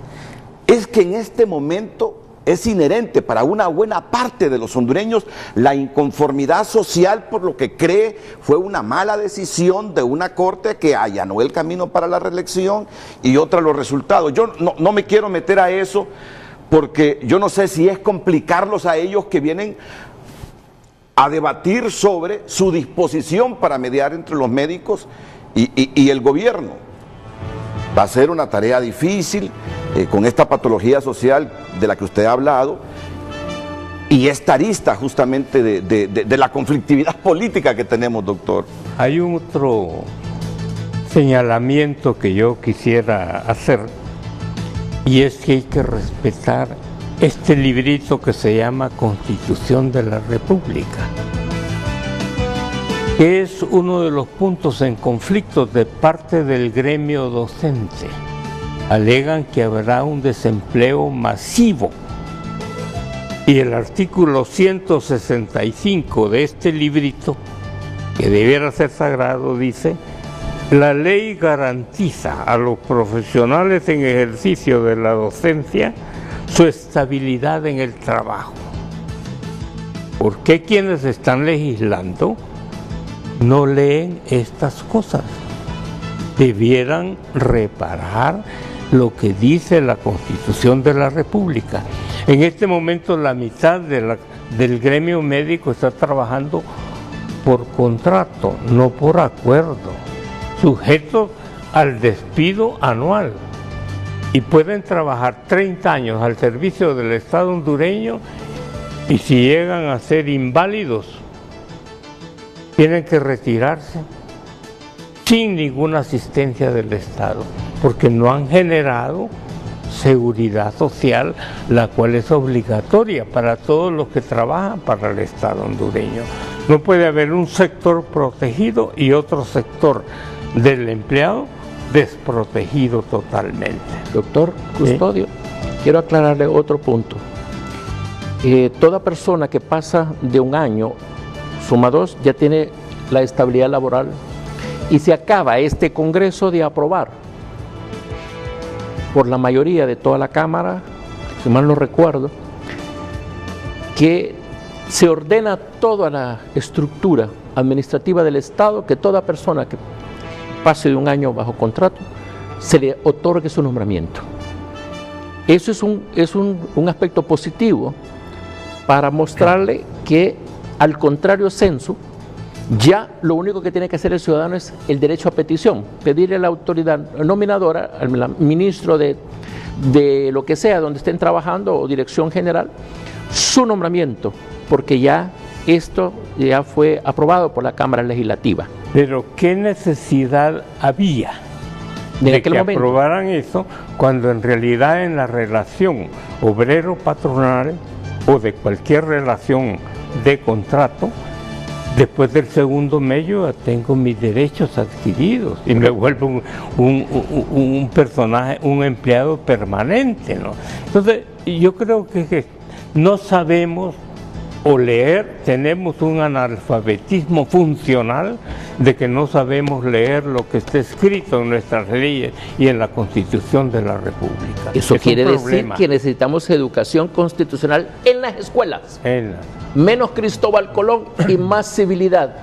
Es que en este momento es inherente para una buena parte de los hondureños la inconformidad social por lo que cree fue una mala decisión de una corte que allanó el camino para la reelección y otra los resultados. Yo no me quiero meter a eso porque yo no sé si es complicarlos a ellos que vienen a debatir sobre su disposición para mediar entre los médicos y el gobierno. Va a ser una tarea difícil con esta patología social de la que usted ha hablado y esta arista justamente de la conflictividad política que tenemos, doctor. Hay otro señalamiento que yo quisiera hacer y es que hay que respetar este librito que se llama Constitución de la República, que es uno de los puntos en conflicto de parte del gremio docente. Alegan que habrá un desempleo masivo y el artículo 165 de este librito, que debiera ser sagrado, dice: la ley garantiza a los profesionales en ejercicio de la docencia su estabilidad en el trabajo. ¿Por qué quienes están legislando no leen estas cosas? Debieran reparar lo que dice la Constitución de la República. En este momento la mitad del gremio médico está trabajando por contrato, no por acuerdo, sujetos al despido anual. Y pueden trabajar 30 años al servicio del Estado hondureño y si llegan a ser inválidos, tienen que retirarse sin ninguna asistencia del Estado, porque no han generado seguridad social, la cual es obligatoria para todos los que trabajan para el Estado hondureño. No puede haber un sector protegido y otro sector del empleado desprotegido totalmente. Doctor Custodio, quiero aclararle otro punto. Toda persona que pasa de un año, suma 2, ya tiene la estabilidad laboral y se acaba este Congreso de aprobar por la mayoría de toda la Cámara, si mal no recuerdo, que se ordena toda la estructura administrativa del Estado, que toda persona que pase de un año bajo contrato, se le otorgue su nombramiento. Eso es un aspecto positivo para mostrarle que, al contrario censo, ya lo único que tiene que hacer el ciudadano es el derecho a petición, pedirle a la autoridad nominadora, al ministro de lo que sea, donde estén trabajando, o dirección general, su nombramiento, porque ya esto ya fue aprobado por la Cámara Legislativa. Pero ¿qué necesidad había de que aprobaran eso cuando en realidad en la relación obrero-patronal o de cualquier relación de contrato, después del segundo mes yo ya tengo mis derechos adquiridos y me vuelvo un personaje, un empleado permanente, ¿no? Entonces yo creo que no sabemos o leer, tenemos un analfabetismo funcional de que no sabemos leer lo que está escrito en nuestras leyes y en la Constitución de la República. Eso quiere decir que necesitamos educación constitucional en las escuelas. Menos Cristóbal Colón y más civilidad,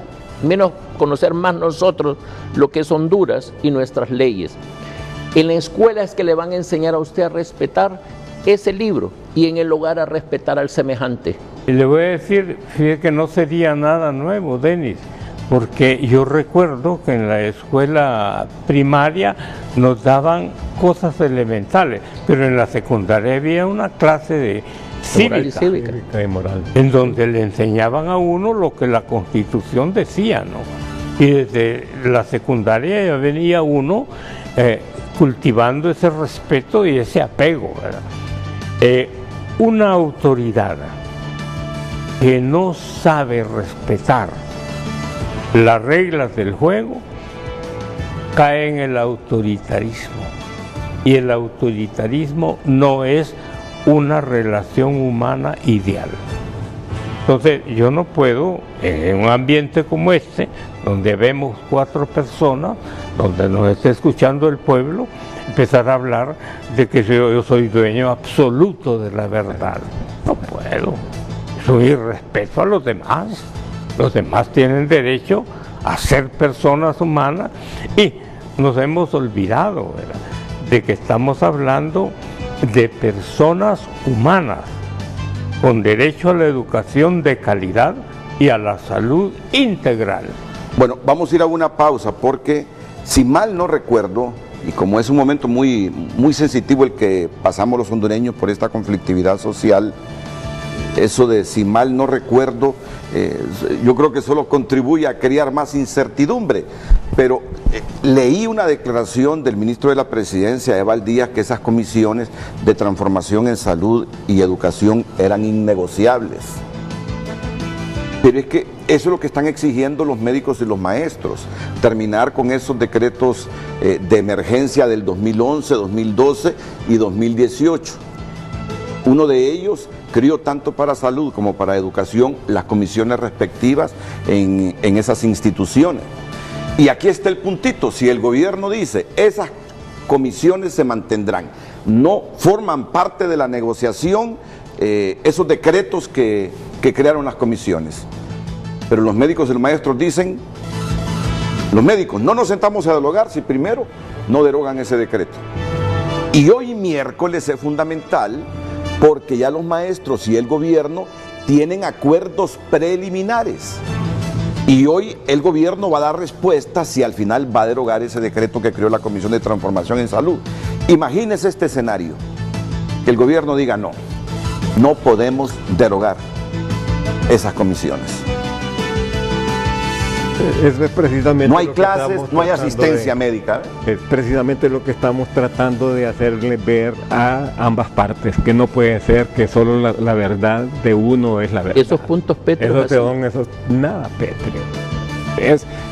menos conocer más nosotros lo que es Honduras y nuestras leyes. En la escuela es que le van a enseñar a usted a respetar ese libro y en el hogar a respetar al semejante. Y le voy a decir, fíjate que no sería nada nuevo, Denis, porque yo recuerdo que en la escuela primaria nos daban cosas elementales, pero en la secundaria había una clase de cívica y moral, en donde le enseñaban a uno lo que la Constitución decía, ¿no? Y desde la secundaria ya venía uno cultivando ese respeto y ese apego, ¿verdad? Una autoridad que no sabe respetar las reglas del juego cae en el autoritarismo, y el autoritarismo no es una relación humana ideal. Entonces yo no puedo, en un ambiente como este, donde vemos 4 personas, donde nos está escuchando el pueblo, empezar a hablar de que yo soy dueño absoluto de la verdad. No puedo. Soy irrespeto a los demás. Los demás tienen derecho a ser personas humanas y nos hemos olvidado, ¿verdad?, de que estamos hablando de personas humanas con derecho a la educación de calidad y a la salud integral. Bueno, vamos a ir a una pausa porque, si mal no recuerdo, y como es un momento muy sensitivo el que pasamos los hondureños por esta conflictividad social, eso de si mal no recuerdo, yo creo que solo contribuye a crear más incertidumbre, pero leí una declaración del ministro de la Presidencia, Eval Díaz, que esas comisiones de transformación en salud y educación eran innegociables. Pero es que eso es lo que están exigiendo los médicos y los maestros, terminar con esos decretos de emergencia del 2011, 2012 y 2018. Uno de ellos crió tanto para salud como para educación las comisiones respectivas en esas instituciones. Y aquí está el puntito: si el gobierno dice esas comisiones se mantendrán, no forman parte de la negociación esos decretos que crearon las comisiones. Pero los médicos y los maestros dicen, los médicos, no nos sentamos a dialogar si primero no derogan ese decreto. Y hoy miércoles es fundamental porque ya los maestros y el gobierno tienen acuerdos preliminares. Y hoy el gobierno va a dar respuesta si al final va a derogar ese decreto que creó la Comisión de Transformación en Salud. Imagínese este escenario, que el gobierno diga no podemos derogar esas comisiones. Es precisamente No hay lo que clases, estamos no hay tratando asistencia médica. Es precisamente lo que estamos tratando de hacerle ver a ambas partes, que no puede ser que solo la verdad de uno es la verdad. Esos puntos pétreos. Nada pétreo.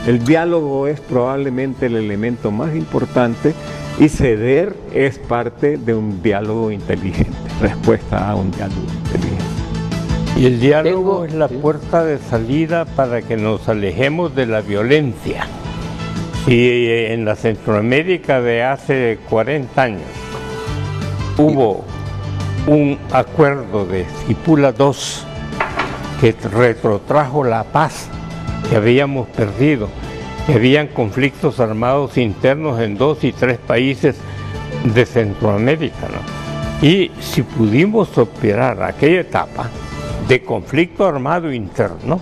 El diálogo es probablemente el elemento más importante y ceder es parte de un diálogo inteligente, respuesta a un diálogo inteligente. Y el diálogo es la puerta de salida para que nos alejemos de la violencia. Y en la Centroamérica de hace 40 años hubo un acuerdo de Esquipula II que retrotrajo la paz que habíamos perdido, que habían conflictos armados internos en 2 y 3 países de Centroamérica, ¿no? Y si pudimos superar aquella etapa de conflicto armado interno,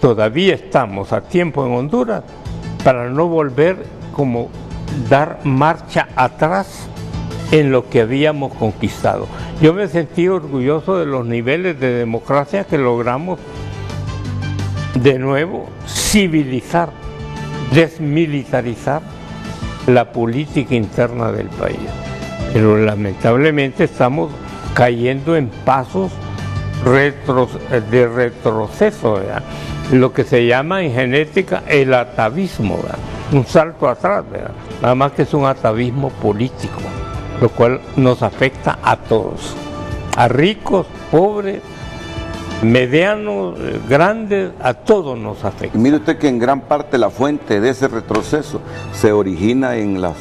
todavía estamos a tiempo en Honduras para no volver como dar marcha atrás en lo que habíamos conquistado. Yo me sentí orgulloso de los niveles de democracia que logramos de nuevo civilizar, desmilitarizar la política interna del país. Pero lamentablemente estamos cayendo en pasos de retroceso, ¿verdad? Lo que se llama en genética el atavismo, ¿verdad? Un salto atrás, ¿verdad? Nada más que es un atavismo político, lo cual nos afecta a todos, a ricos, pobres, medianos, grandes, a todos nos afecta. Y mire usted que en gran parte la fuente de ese retroceso se origina en las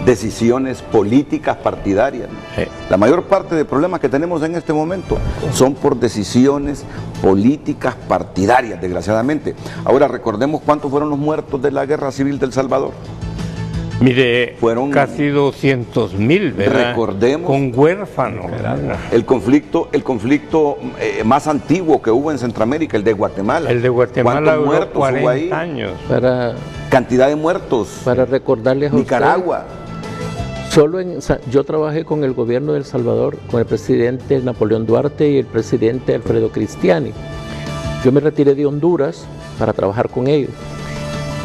decisiones políticas partidarias. Sí. La mayor parte de problemas que tenemos en este momento son por decisiones políticas partidarias, desgraciadamente. Ahora recordemos cuántos fueron los muertos de la Guerra Civil del Salvador. Mire, Fueron casi 200,000, ¿verdad? Recordemos, con huérfanos. el conflicto más antiguo que hubo en Centroamérica, el de Guatemala. El de Guatemala ¿Cuántos duró muertos hubo 40 ahí? años. Cantidad de muertos. Para recordarles a Nicaragua. Yo trabajé con el gobierno de El Salvador, con el presidente Napoleón Duarte y el presidente Alfredo Cristiani. Yo me retiré de Honduras para trabajar con ellos.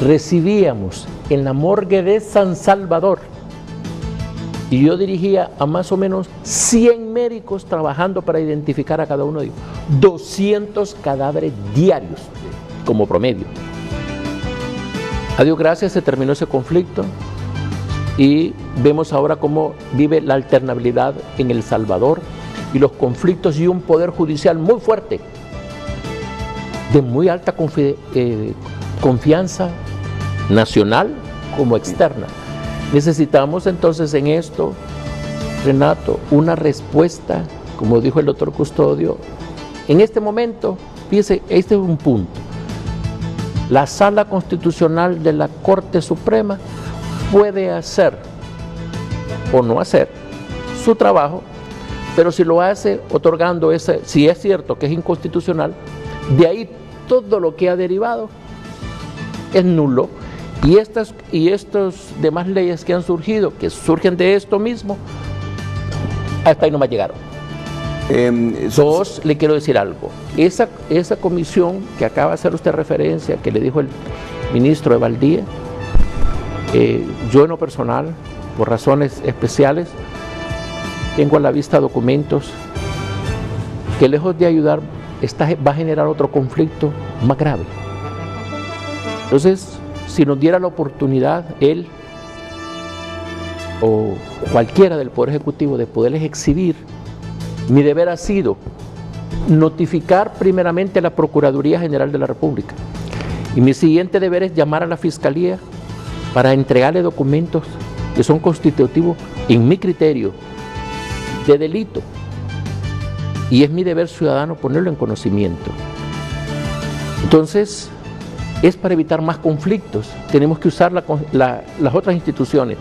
Recibíamos en la morgue de San Salvador, y yo dirigía a más o menos 100 médicos trabajando para identificar a cada uno de ellos. 200 cadáveres diarios como promedio. A Dios gracias se terminó ese conflicto y vemos ahora cómo vive la alternabilidad en El Salvador y los conflictos y un poder judicial muy fuerte, de muy alta confianza nacional como externa. Necesitamos entonces en esto, Renato, una respuesta, como dijo el doctor Custodio, en este momento, fíjese, este es un punto. La Sala Constitucional de la Corte Suprema puede hacer o no hacer su trabajo, pero si lo hace otorgando si es cierto que es inconstitucional, de ahí todo lo que ha derivado es nulo. Y estas demás leyes que han surgido, que surgen de esto mismo, hasta ahí no me llegaron. Dos, le quiero decir algo. Esa comisión que acaba de hacer usted referencia, que le dijo el ministro de Valdía, yo en lo personal, por razones especiales, tengo a la vista documentos que lejos de ayudar, va a generar otro conflicto más grave. Entonces, si nos diera la oportunidad, él o cualquiera del Poder Ejecutivo, de poderles exhibir, mi deber ha sido notificar primeramente a la Procuraduría General de la República. Y mi siguiente deber es llamar a la Fiscalía para entregarle documentos que son constitutivos, en mi criterio, de delito. Y es mi deber ciudadano ponerlo en conocimiento. Entonces, es para evitar más conflictos. Tenemos que usar las otras instituciones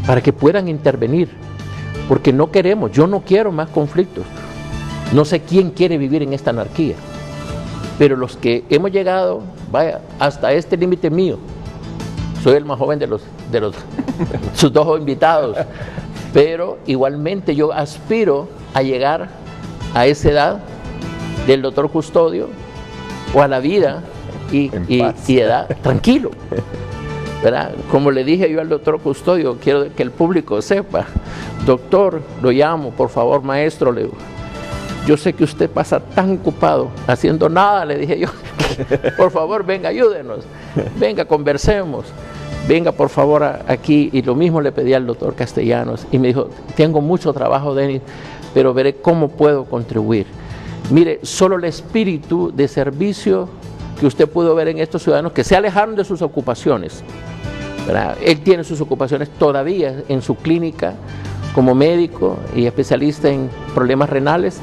para que puedan intervenir, porque yo no quiero más conflictos. No sé quién quiere vivir en esta anarquía, pero los que hemos llegado, hasta este límite mío, soy el más joven de sus dos invitados, pero igualmente yo aspiro a llegar a esa edad del doctor Custodio o a la vida y tranquilo. ¿Verdad? Como le dije yo al doctor Custodio, quiero que el público sepa, doctor, lo llamo, por favor, maestro, le digo, yo sé que usted pasa tan ocupado haciendo nada, le dije yo, por favor, venga, ayúdenos, venga, conversemos, venga por favor aquí. Y lo mismo le pedí al doctor Castellanos y me dijo, tengo mucho trabajo, Denis, pero veré cómo puedo contribuir. Mire, solo el espíritu de servicio que usted pudo ver en estos ciudadanos que se alejaron de sus ocupaciones, ¿verdad? Él tiene sus ocupaciones todavía en su clínica como médico y especialista en problemas renales.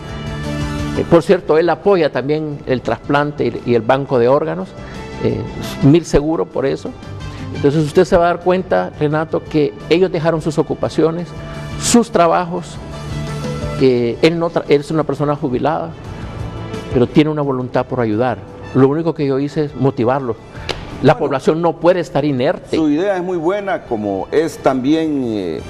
Por cierto, él apoya también el trasplante y el banco de órganos, mil seguro por eso. Entonces usted se va a dar cuenta, Renato, que ellos dejaron sus ocupaciones, sus trabajos. Él es una persona jubilada, pero tiene una voluntad por ayudar. Lo único que yo hice es motivarlos. La población no puede estar inerte. Su idea es muy buena, como es también,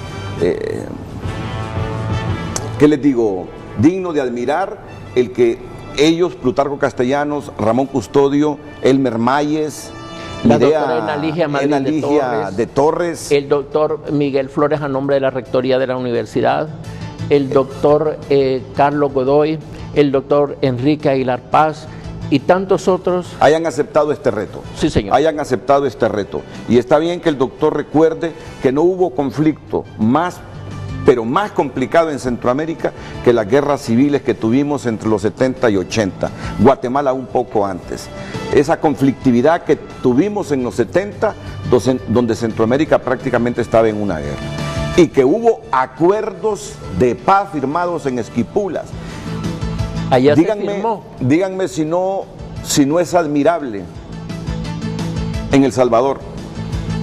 ¿qué les digo? Digno de admirar el que ellos, Plutarco Castellanos, Ramón Custodio, Elmer Mayes, la doctora Enaligia de Torres, el doctor Miguel Flores a nombre de la Rectoría de la Universidad, el doctor Carlos Godoy, el doctor Enrique Aguilar Paz y tantos otros hayan aceptado este reto. Sí, señor. Hayan aceptado este reto. Y está bien que el doctor recuerde que no hubo conflicto más, pero más complicado en Centroamérica que las guerras civiles que tuvimos entre los 70 y 80. Guatemala un poco antes. Esa conflictividad que tuvimos en los 70, donde Centroamérica prácticamente estaba en una guerra. Y que hubo acuerdos de paz firmados en Esquipulas. Allá se firmó. Díganme si no es admirable. En El Salvador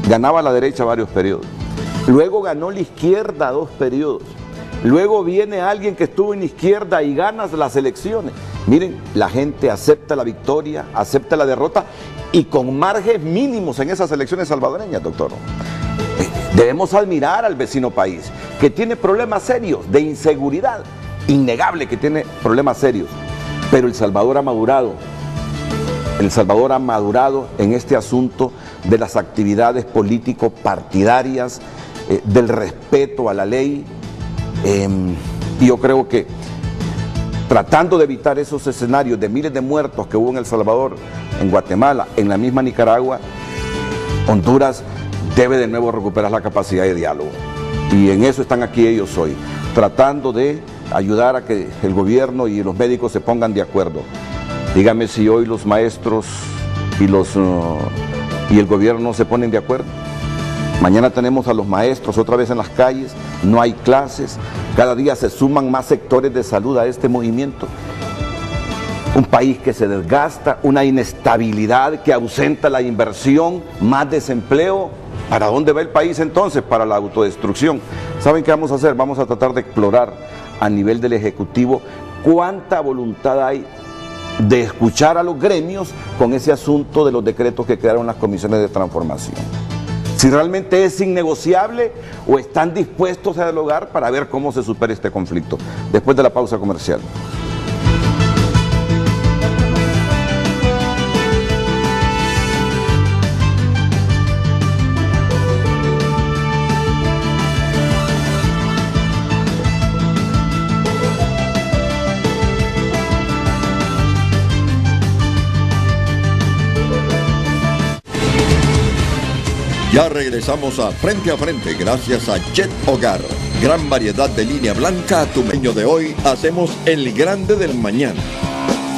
ganaba la derecha varios periodos. Luego ganó la izquierda 2 periodos. Luego viene alguien que estuvo en la izquierda y gana las elecciones. Miren, la gente acepta la victoria, acepta la derrota y con márgenes mínimos en esas elecciones salvadoreñas, doctor. Debemos admirar al vecino país que tiene problemas serios de inseguridad. Innegable que tiene problemas serios, pero El Salvador ha madurado. El Salvador ha madurado en este asunto de las actividades político-partidarias, del respeto a la ley, y yo creo que tratando de evitar esos escenarios de miles de muertos que hubo en El Salvador, en Guatemala, en la misma Nicaragua, Honduras debe de nuevo recuperar la capacidad de diálogo, y en eso están aquí ellos hoy, tratando de ayudar a que el gobierno y los médicos se pongan de acuerdo. Dígame si hoy los maestros y el gobierno no se ponen de acuerdo. Mañana tenemos a los maestros otra vez en las calles, no hay clases, cada día se suman más sectores de salud a este movimiento. Un país que se desgasta, una inestabilidad que ausenta la inversión, más desempleo. ¿Para dónde va el país entonces? Para la autodestrucción. ¿Saben qué vamos a hacer? Vamos a tratar de explorar a nivel del Ejecutivo cuánta voluntad hay de escuchar a los gremios con ese asunto de los decretos que crearon las comisiones de transformación. Si realmente es innegociable o están dispuestos a dialogar para ver cómo se supera este conflicto. Después de la pausa comercial. Ya regresamos a Frente, gracias a Jet Hogar. Gran variedad de línea blanca a tu menú de hoy. Hacemos el grande del mañana.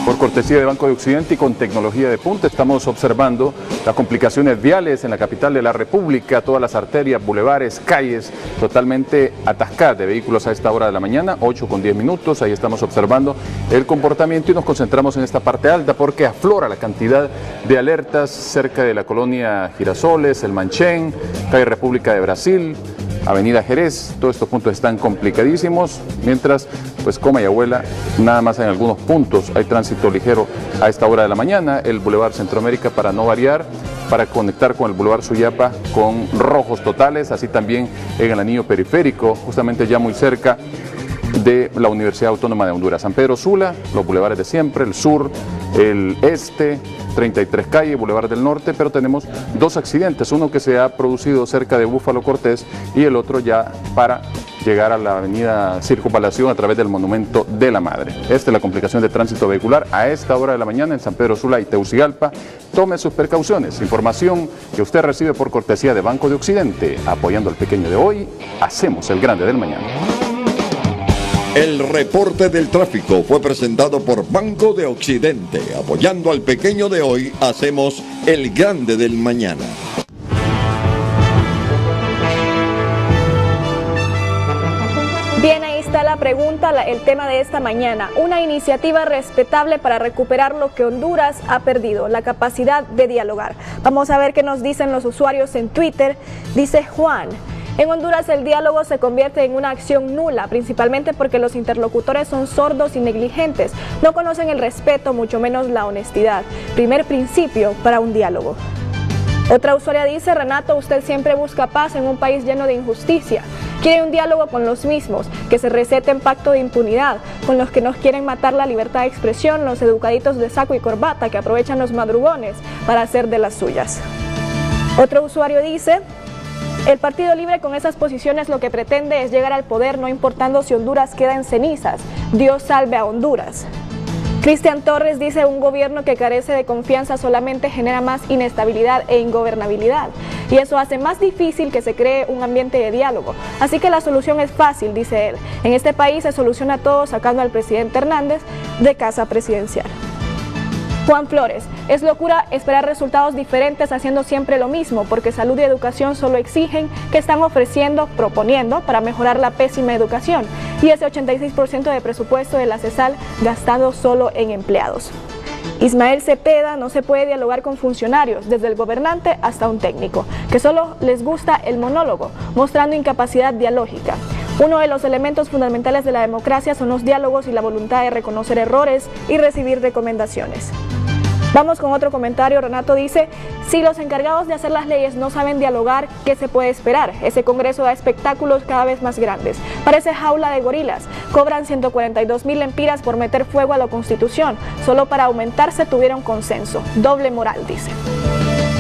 Por cortesía de Banco de Occidente y con tecnología de punta, estamos observando las complicaciones viales en la capital de la República, todas las arterias, bulevares, calles totalmente atascadas de vehículos a esta hora de la mañana, 8:10. Ahí estamos observando el comportamiento y nos concentramos en esta parte alta porque aflora la cantidad de alertas cerca de la colonia Girasoles, El Manchén, calle República de Brasil, Avenida Jerez. Todos estos puntos están complicadísimos, mientras pues Coma y Abuela, nada más en algunos puntos hay tránsito ligero a esta hora de la mañana. El Boulevard Centroamérica, para no variar, para conectar con el Boulevard Suyapa con rojos totales, así también en el anillo periférico, justamente ya muy cerca de la Universidad Autónoma de Honduras. San Pedro Sula, los bulevares de siempre, el sur, el Este, 33 Calle, Boulevard del Norte, pero tenemos dos accidentes, uno que se ha producido cerca de Búfalo Cortés y el otro ya para llegar a la avenida Circunvalación a través del Monumento de la Madre. Esta es la complicación de tránsito vehicular a esta hora de la mañana en San Pedro Sula y Tegucigalpa. Tome sus precauciones. Información que usted recibe por cortesía de Banco de Occidente. Apoyando al pequeño de hoy, hacemos el grande del mañana. El reporte del tráfico fue presentado por Banco de Occidente. Apoyando al pequeño de hoy, hacemos el grande del mañana. Bien, ahí está la pregunta, el tema de esta mañana. Una iniciativa respetable para recuperar lo que Honduras ha perdido, la capacidad de dialogar. Vamos a ver qué nos dicen los usuarios en Twitter. Dice Juan: en Honduras el diálogo se convierte en una acción nula, principalmente porque los interlocutores son sordos y negligentes. No conocen el respeto, mucho menos la honestidad. Primer principio para un diálogo. Otra usuaria dice: Renato, usted siempre busca paz en un país lleno de injusticia. Quiere un diálogo con los mismos, que se receten pacto de impunidad, con los que nos quieren matar la libertad de expresión, los educaditos de saco y corbata que aprovechan los madrugones para hacer de las suyas. Otro usuario dice: el Partido Libre con esas posiciones lo que pretende es llegar al poder, no importando si Honduras queda en cenizas. Dios salve a Honduras. Cristian Torres dice: un gobierno que carece de confianza solamente genera más inestabilidad e ingobernabilidad, y eso hace más difícil que se cree un ambiente de diálogo. Así que la solución es fácil, dice él. En este país se soluciona todo sacando al presidente Hernández de casa presidencial. Juan Flores: es locura esperar resultados diferentes haciendo siempre lo mismo, porque salud y educación solo exigen que están ofreciendo, proponiendo para mejorar la pésima educación, y ese 86% de presupuesto de la CESAL gastado solo en empleados. Ismael Cepeda: no se puede dialogar con funcionarios, desde el gobernante hasta un técnico, que solo les gusta el monólogo, mostrando incapacidad dialógica. Uno de los elementos fundamentales de la democracia son los diálogos y la voluntad de reconocer errores y recibir recomendaciones. Vamos con otro comentario. Renato dice: si los encargados de hacer las leyes no saben dialogar, ¿qué se puede esperar? Ese Congreso da espectáculos cada vez más grandes. Parece jaula de gorilas. Cobran 142,000 lempiras por meter fuego a la Constitución. Solo para aumentarse tuvieron consenso. Doble moral, dice.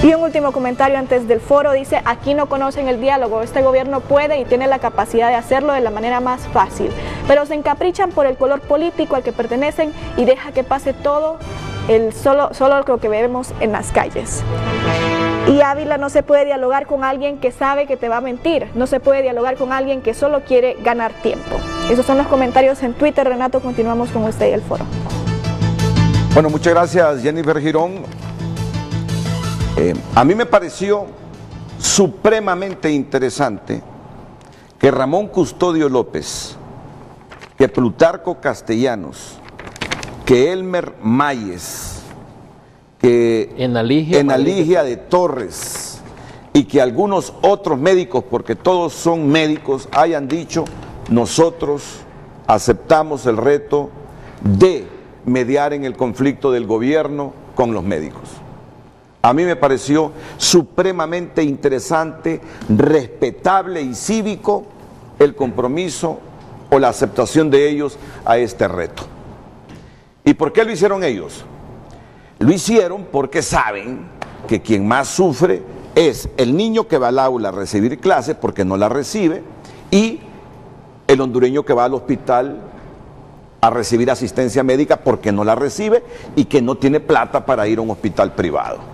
Y un último comentario antes del foro dice: aquí no conocen el diálogo, este gobierno puede y tiene la capacidad de hacerlo de la manera más fácil, pero se encaprichan por el color político al que pertenecen y deja que pase todo, solo lo que vemos en las calles. Y Ávila: no se puede dialogar con alguien que sabe que te va a mentir, no se puede dialogar con alguien que solo quiere ganar tiempo. Esos son los comentarios en Twitter. Renato, continuamos con usted y el foro. Bueno, muchas gracias, Jennifer Girón. A mí me pareció supremamente interesante que Ramón Custodio López, que Plutarco Castellanos, que Elmer Mayes, que Enaligia de Torres y que algunos otros médicos, porque todos son médicos, hayan dicho: nosotros aceptamos el reto de mediar en el conflicto del gobierno con los médicos. A mí me pareció supremamente interesante, respetable y cívico el compromiso o la aceptación de ellos a este reto. ¿Y por qué lo hicieron ellos? Lo hicieron porque saben que quien más sufre es el niño que va al aula a recibir clases porque no la recibe, y el hondureño que va al hospital a recibir asistencia médica porque no la recibe y que no tiene plata para ir a un hospital privado.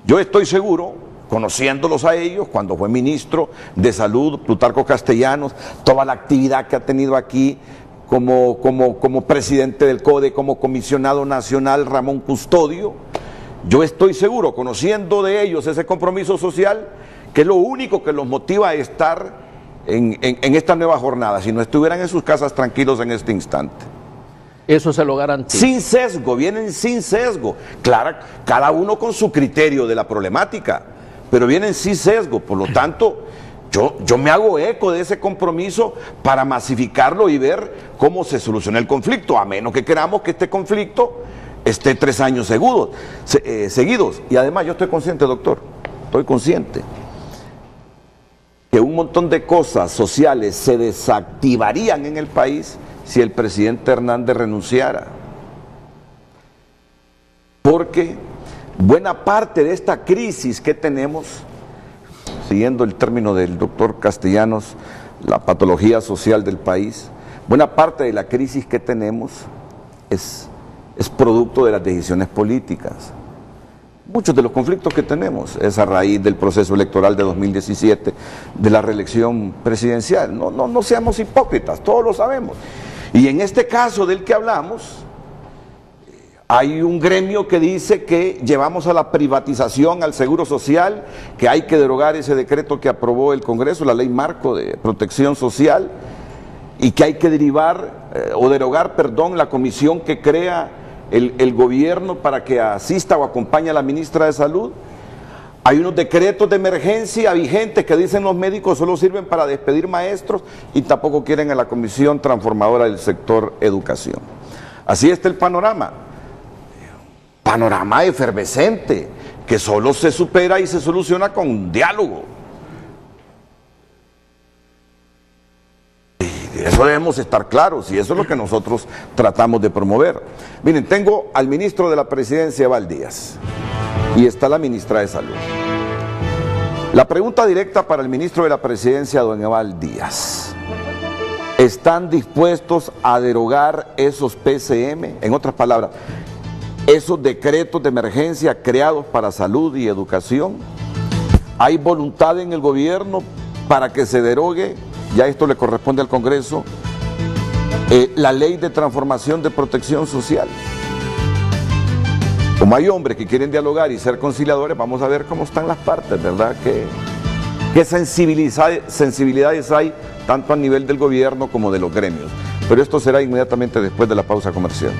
Yo estoy seguro, conociéndolos a ellos, cuando fue ministro de Salud, Plutarco Castellanos, toda la actividad que ha tenido aquí como presidente del CODE, como comisionado nacional Ramón Custodio, yo estoy seguro, conociendo de ellos ese compromiso social, que es lo único que los motiva a estar en esta nueva jornada, si no estuvieran en sus casas tranquilos en este instante. Eso se lo garantiza. Sin sesgo, vienen sin sesgo. Claro, cada uno con su criterio de la problemática, pero vienen sin sesgo. Por lo tanto, yo me hago eco de ese compromiso para masificarlo y ver cómo se soluciona el conflicto, a menos que queramos que este conflicto esté 3 años seguidos. Y además yo estoy consciente, doctor, estoy consciente que un montón de cosas sociales se desactivarían en el país si el presidente Hernández renunciara. porque buena parte de esta crisis que tenemos, siguiendo el término del doctor Castellanos, la patología social del país, buena parte de la crisis que tenemos es producto de las decisiones políticas. Muchos de los conflictos que tenemos es a raíz del proceso electoral de 2017, de la reelección presidencial. No seamos hipócritas, todos lo sabemos. Y en este caso del que hablamos, hay un gremio que dice que llevamos a la privatización al Seguro Social, que hay que derogar ese decreto que aprobó el Congreso, la Ley Marco de Protección Social, y que hay que derogar, la comisión que crea el gobierno para que asista o acompañe a la ministra de Salud. Hay unos decretos de emergencia vigentes que dicen los médicos solo sirven para despedir maestros y tampoco quieren a la comisión transformadora del sector educación. Así está el panorama efervescente, que solo se supera y se soluciona con un diálogo. Eso debemos estar claros y eso es lo que nosotros tratamos de promover. Miren, tengo al ministro de la Presidencia, Eval Díaz, y está la ministra de Salud. La pregunta directa para el ministro de la Presidencia, don Eval Díaz: ¿están dispuestos a derogar esos PCM? En otras palabras, esos decretos de emergencia creados para salud y educación. ¿Hay voluntad en el gobierno para que se derogue? Ya esto le corresponde al Congreso, la ley de transformación de protección social. Como hay hombres que quieren dialogar y ser conciliadores, vamos a ver cómo están las partes, ¿verdad? ¿Qué sensibilidades hay tanto a nivel del gobierno como de los gremios? Pero esto será inmediatamente después de la pausa comercial.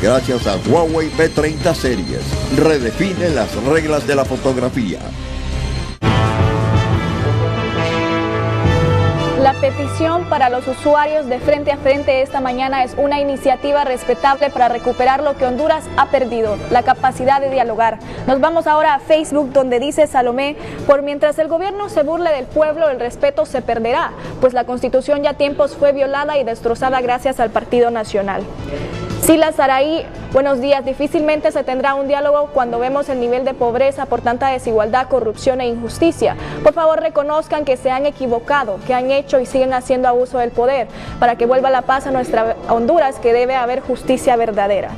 Gracias a Huawei P30 Series, redefine las reglas de la fotografía. La petición para los usuarios de Frente a Frente esta mañana es una iniciativa respetable para recuperar lo que Honduras ha perdido, la capacidad de dialogar. Nos vamos ahora a Facebook, donde dice Salomé: por mientras el gobierno se burle del pueblo, el respeto se perderá, pues la Constitución ya a tiempos fue violada y destrozada gracias al Partido Nacional. Silas Araí, buenos días. Difícilmente se tendrá un diálogo cuando vemos el nivel de pobreza por tanta desigualdad, corrupción e injusticia. Por favor, reconozcan que se han equivocado, que han hecho y siguen haciendo abuso del poder, para que vuelva la paz a nuestra Honduras, que debe haber justicia verdadera.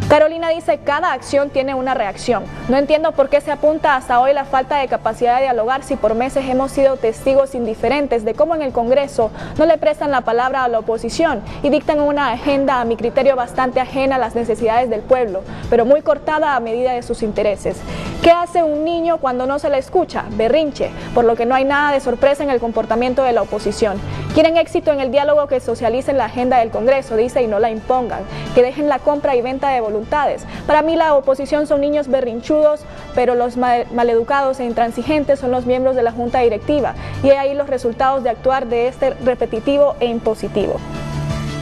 Carolina dice: cada acción tiene una reacción. No entiendo por qué se apunta hasta hoy la falta de capacidad de dialogar si por meses hemos sido testigos indiferentes de cómo en el Congreso no le prestan la palabra a la oposición y dictan una agenda a mi criterio bastante ajena a las necesidades del pueblo, pero muy cortada a medida de sus intereses. ¿Qué hace un niño cuando no se le escucha? Berrinche, por lo que no hay nada de sorpresa en el comportamiento de la oposición. Quieren éxito en el diálogo, que socialicen la agenda del Congreso, dice, y no la impongan, que dejen la compra y venta de voluntades. Para mí la oposición son niños berrinchudos, pero los maleducados e intransigentes son los miembros de la Junta Directiva, y ahí los resultados de actuar de este repetitivo e impositivo.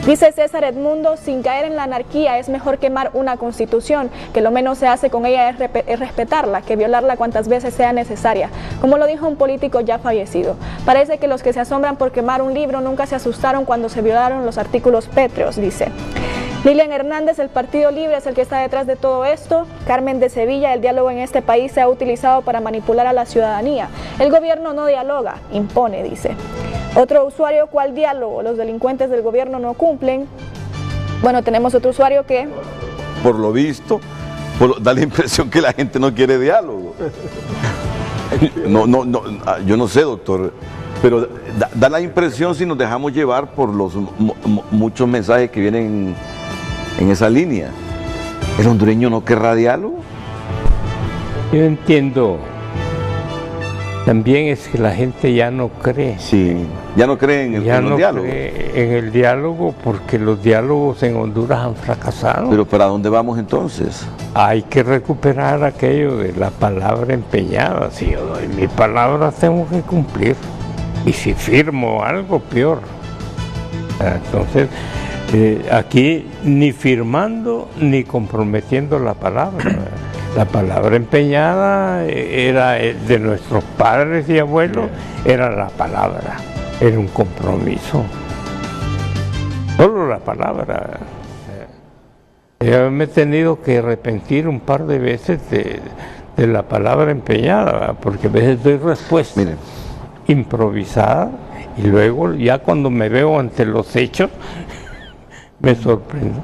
Dice César Edmundo: sin caer en la anarquía es mejor quemar una constitución, que lo menos se hace con ella es respetarla, que violarla cuantas veces sea necesaria, como lo dijo un político ya fallecido. Parece que los que se asombran por quemar un libro nunca se asustaron cuando se violaron los artículos pétreos, dice. Lilian Hernández: el Partido Libre es el que está detrás de todo esto. Carmen de Sevilla: el diálogo en este país se ha utilizado para manipular a la ciudadanía. El gobierno no dialoga, impone, dice. Otro usuario: ¿cuál diálogo? Los delincuentes del gobierno no cumplen. Bueno, tenemos otro usuario que... Por lo visto, da la impresión que la gente no quiere diálogo. Yo no sé, doctor, pero da la impresión, si nos dejamos llevar por los muchos mensajes que vienen en esa línea. ¿El hondureño no querrá diálogo? Yo entiendo. También es que la gente ya no cree. Sí, ya no cree en el diálogo. Cree en el diálogo, porque los diálogos en Honduras han fracasado. ¿Pero para dónde vamos entonces? Hay que recuperar aquello de la palabra empeñada. Si yo doy mi palabra, tengo que cumplir. Y si firmo algo, peor. Entonces, aquí ni firmando ni comprometiendo la palabra. La palabra empeñada era de nuestros padres y abuelos, era la palabra, era un compromiso. Solo la palabra. Yo me he tenido que arrepentir un par de veces de la palabra empeñada, porque a veces doy respuesta improvisada y luego ya cuando me veo ante los hechos me sorprendo.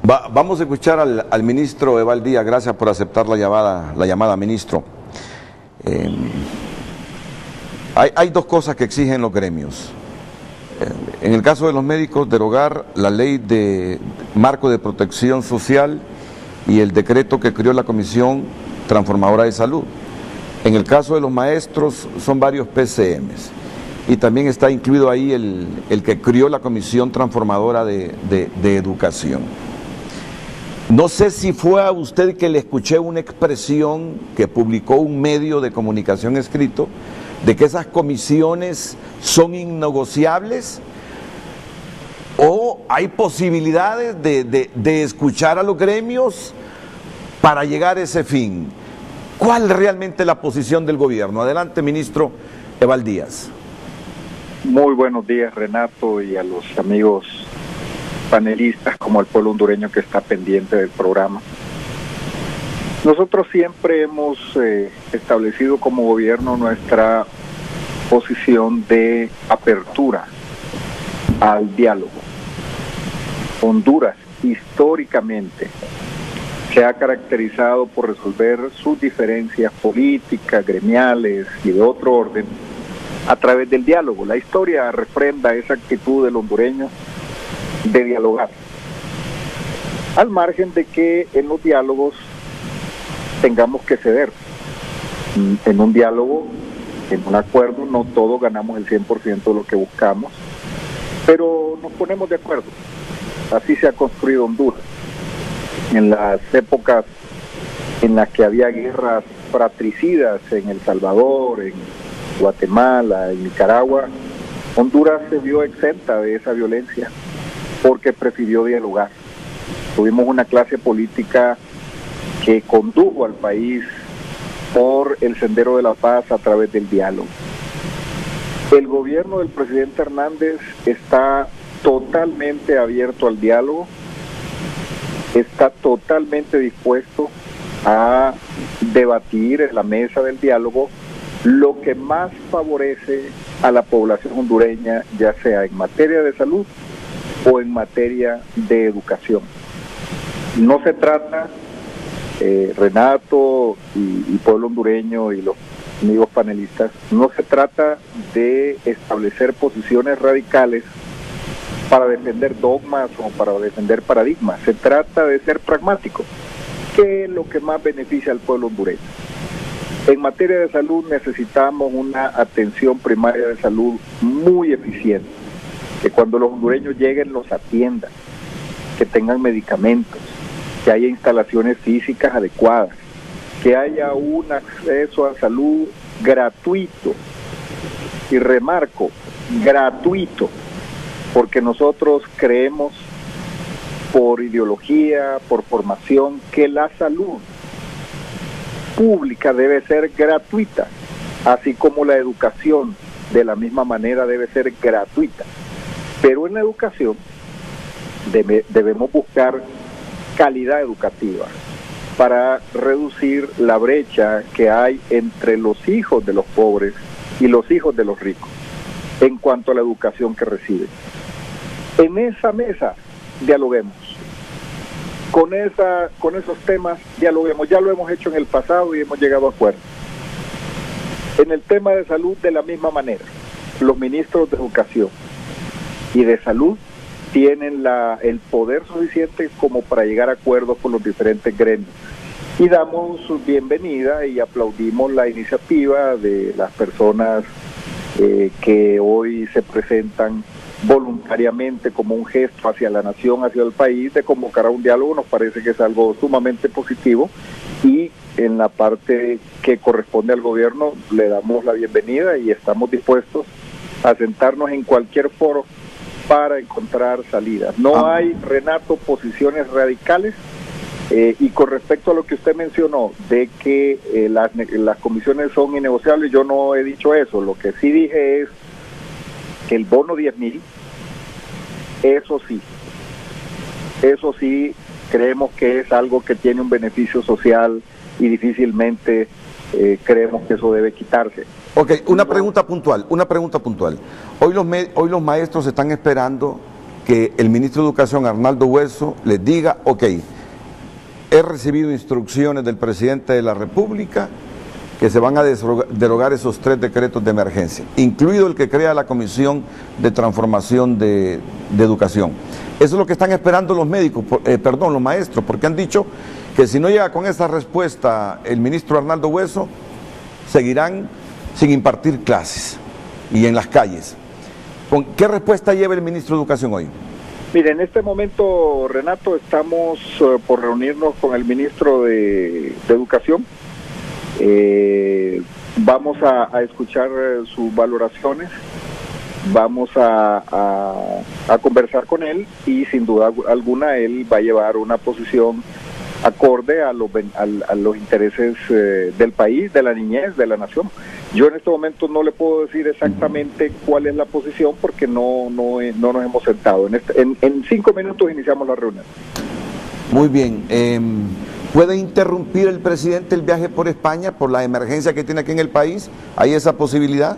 Vamos a escuchar al ministro Eval Díaz. Gracias por aceptar la llamada, ministro. Hay dos cosas que exigen los gremios. En el caso de los médicos, derogar la ley de marco de protección social y el decreto que creó la Comisión Transformadora de Salud. En el caso de los maestros, son varios PCMs. Y también está incluido ahí el que creó la Comisión Transformadora de Educación. No sé si fue a usted que le escuché una expresión que publicó un medio de comunicación escrito, de que esas comisiones son innegociables, o hay posibilidades de escuchar a los gremios para llegar a ese fin. ¿Cuál es realmente la posición del gobierno? Adelante, ministro Eval Díaz. Muy buenos días, Renato, y a los amigos panelistas, como al pueblo hondureño que está pendiente del programa. Nosotros siempre hemos establecido como gobierno nuestra posición de apertura al diálogo. Honduras históricamente se ha caracterizado por resolver sus diferencias políticas, gremiales y de otro orden a través del diálogo. La historia refrenda esa actitud del hondureño de dialogar, al margen de que en los diálogos tengamos que ceder. En un diálogo, en un acuerdo, no todos ganamos el 100% de lo que buscamos, pero nos ponemos de acuerdo. Así se ha construido Honduras. En las épocas en las que había guerras fratricidas en El Salvador, en Guatemala, en Nicaragua, Honduras se vio exenta de esa violencia porque prefirió dialogar. Tuvimos una clase política que condujo al país por el sendero de la paz a través del diálogo. El gobierno del presidente Hernández está totalmente abierto al diálogo, está totalmente dispuesto a debatir en la mesa del diálogo lo que más favorece a la población hondureña, ya sea en materia de salud o en materia de educación. No se trata, Renato y pueblo hondureño y los amigos panelistas, no se trata de establecer posiciones radicales para defender dogmas o para defender paradigmas. Se trata de ser pragmático, que es lo que más beneficia al pueblo hondureño. En materia de salud necesitamos una atención primaria de salud muy eficiente, que cuando los hondureños lleguen los atiendan, que tengan medicamentos, que haya instalaciones físicas adecuadas, que haya un acceso a salud gratuito, y remarco, gratuito, porque nosotros creemos por ideología, por formación, que la salud pública debe ser gratuita, así como la educación de la misma manera debe ser gratuita. Pero en la educación debemos buscar calidad educativa para reducir la brecha que hay entre los hijos de los pobres y los hijos de los ricos en cuanto a la educación que reciben. En esa mesa dialoguemos. Con esos temas dialoguemos. Ya lo hemos hecho en el pasado y hemos llegado a acuerdos. En el tema de salud, de la misma manera, los ministros de Educación y de Salud tienen el poder suficiente como para llegar a acuerdos con los diferentes gremios. Y damos bienvenida y aplaudimos la iniciativa de las personas que hoy se presentan voluntariamente como un gesto hacia la nación, hacia el país, de convocar a un diálogo. Nos parece que es algo sumamente positivo, y en la parte que corresponde al gobierno le damos la bienvenida y estamos dispuestos a sentarnos en cualquier foro para encontrar salidas. No hay, Renato, posiciones radicales Y con respecto a lo que usted mencionó, de que las comisiones son innegociables, yo no he dicho eso. Lo que sí dije es que el bono 10.000, eso sí, creemos que es algo que tiene un beneficio social y difícilmente creemos que eso debe quitarse. Ok, una pregunta puntual. Hoy los maestros están esperando que el ministro de Educación, Arnaldo Hueso, les diga, ok, he recibido instrucciones del presidente de la República que se van a derogar esos 3 decretos de emergencia, incluido el que crea la Comisión de Transformación de Educación. Eso es lo que están esperando los los maestros, porque han dicho que si no llega con esa respuesta el ministro Arnaldo Hueso, seguirán sin impartir clases y en las calles. ¿Con qué respuesta lleva el ministro de Educación hoy? Mire, en este momento, Renato, estamos por reunirnos con el ministro de Educación. Vamos a escuchar sus valoraciones, vamos a conversar con él y sin duda alguna él va a llevar una posición acorde a los intereses del país, de la niñez, de la nación. Yo en este momento no le puedo decir exactamente cuál es la posición porque no nos hemos sentado. En 5 minutos iniciamos la reunión. Muy bien. ¿Puede interrumpir el presidente el viaje por España por la emergencia que tiene aquí en el país? ¿Hay esa posibilidad?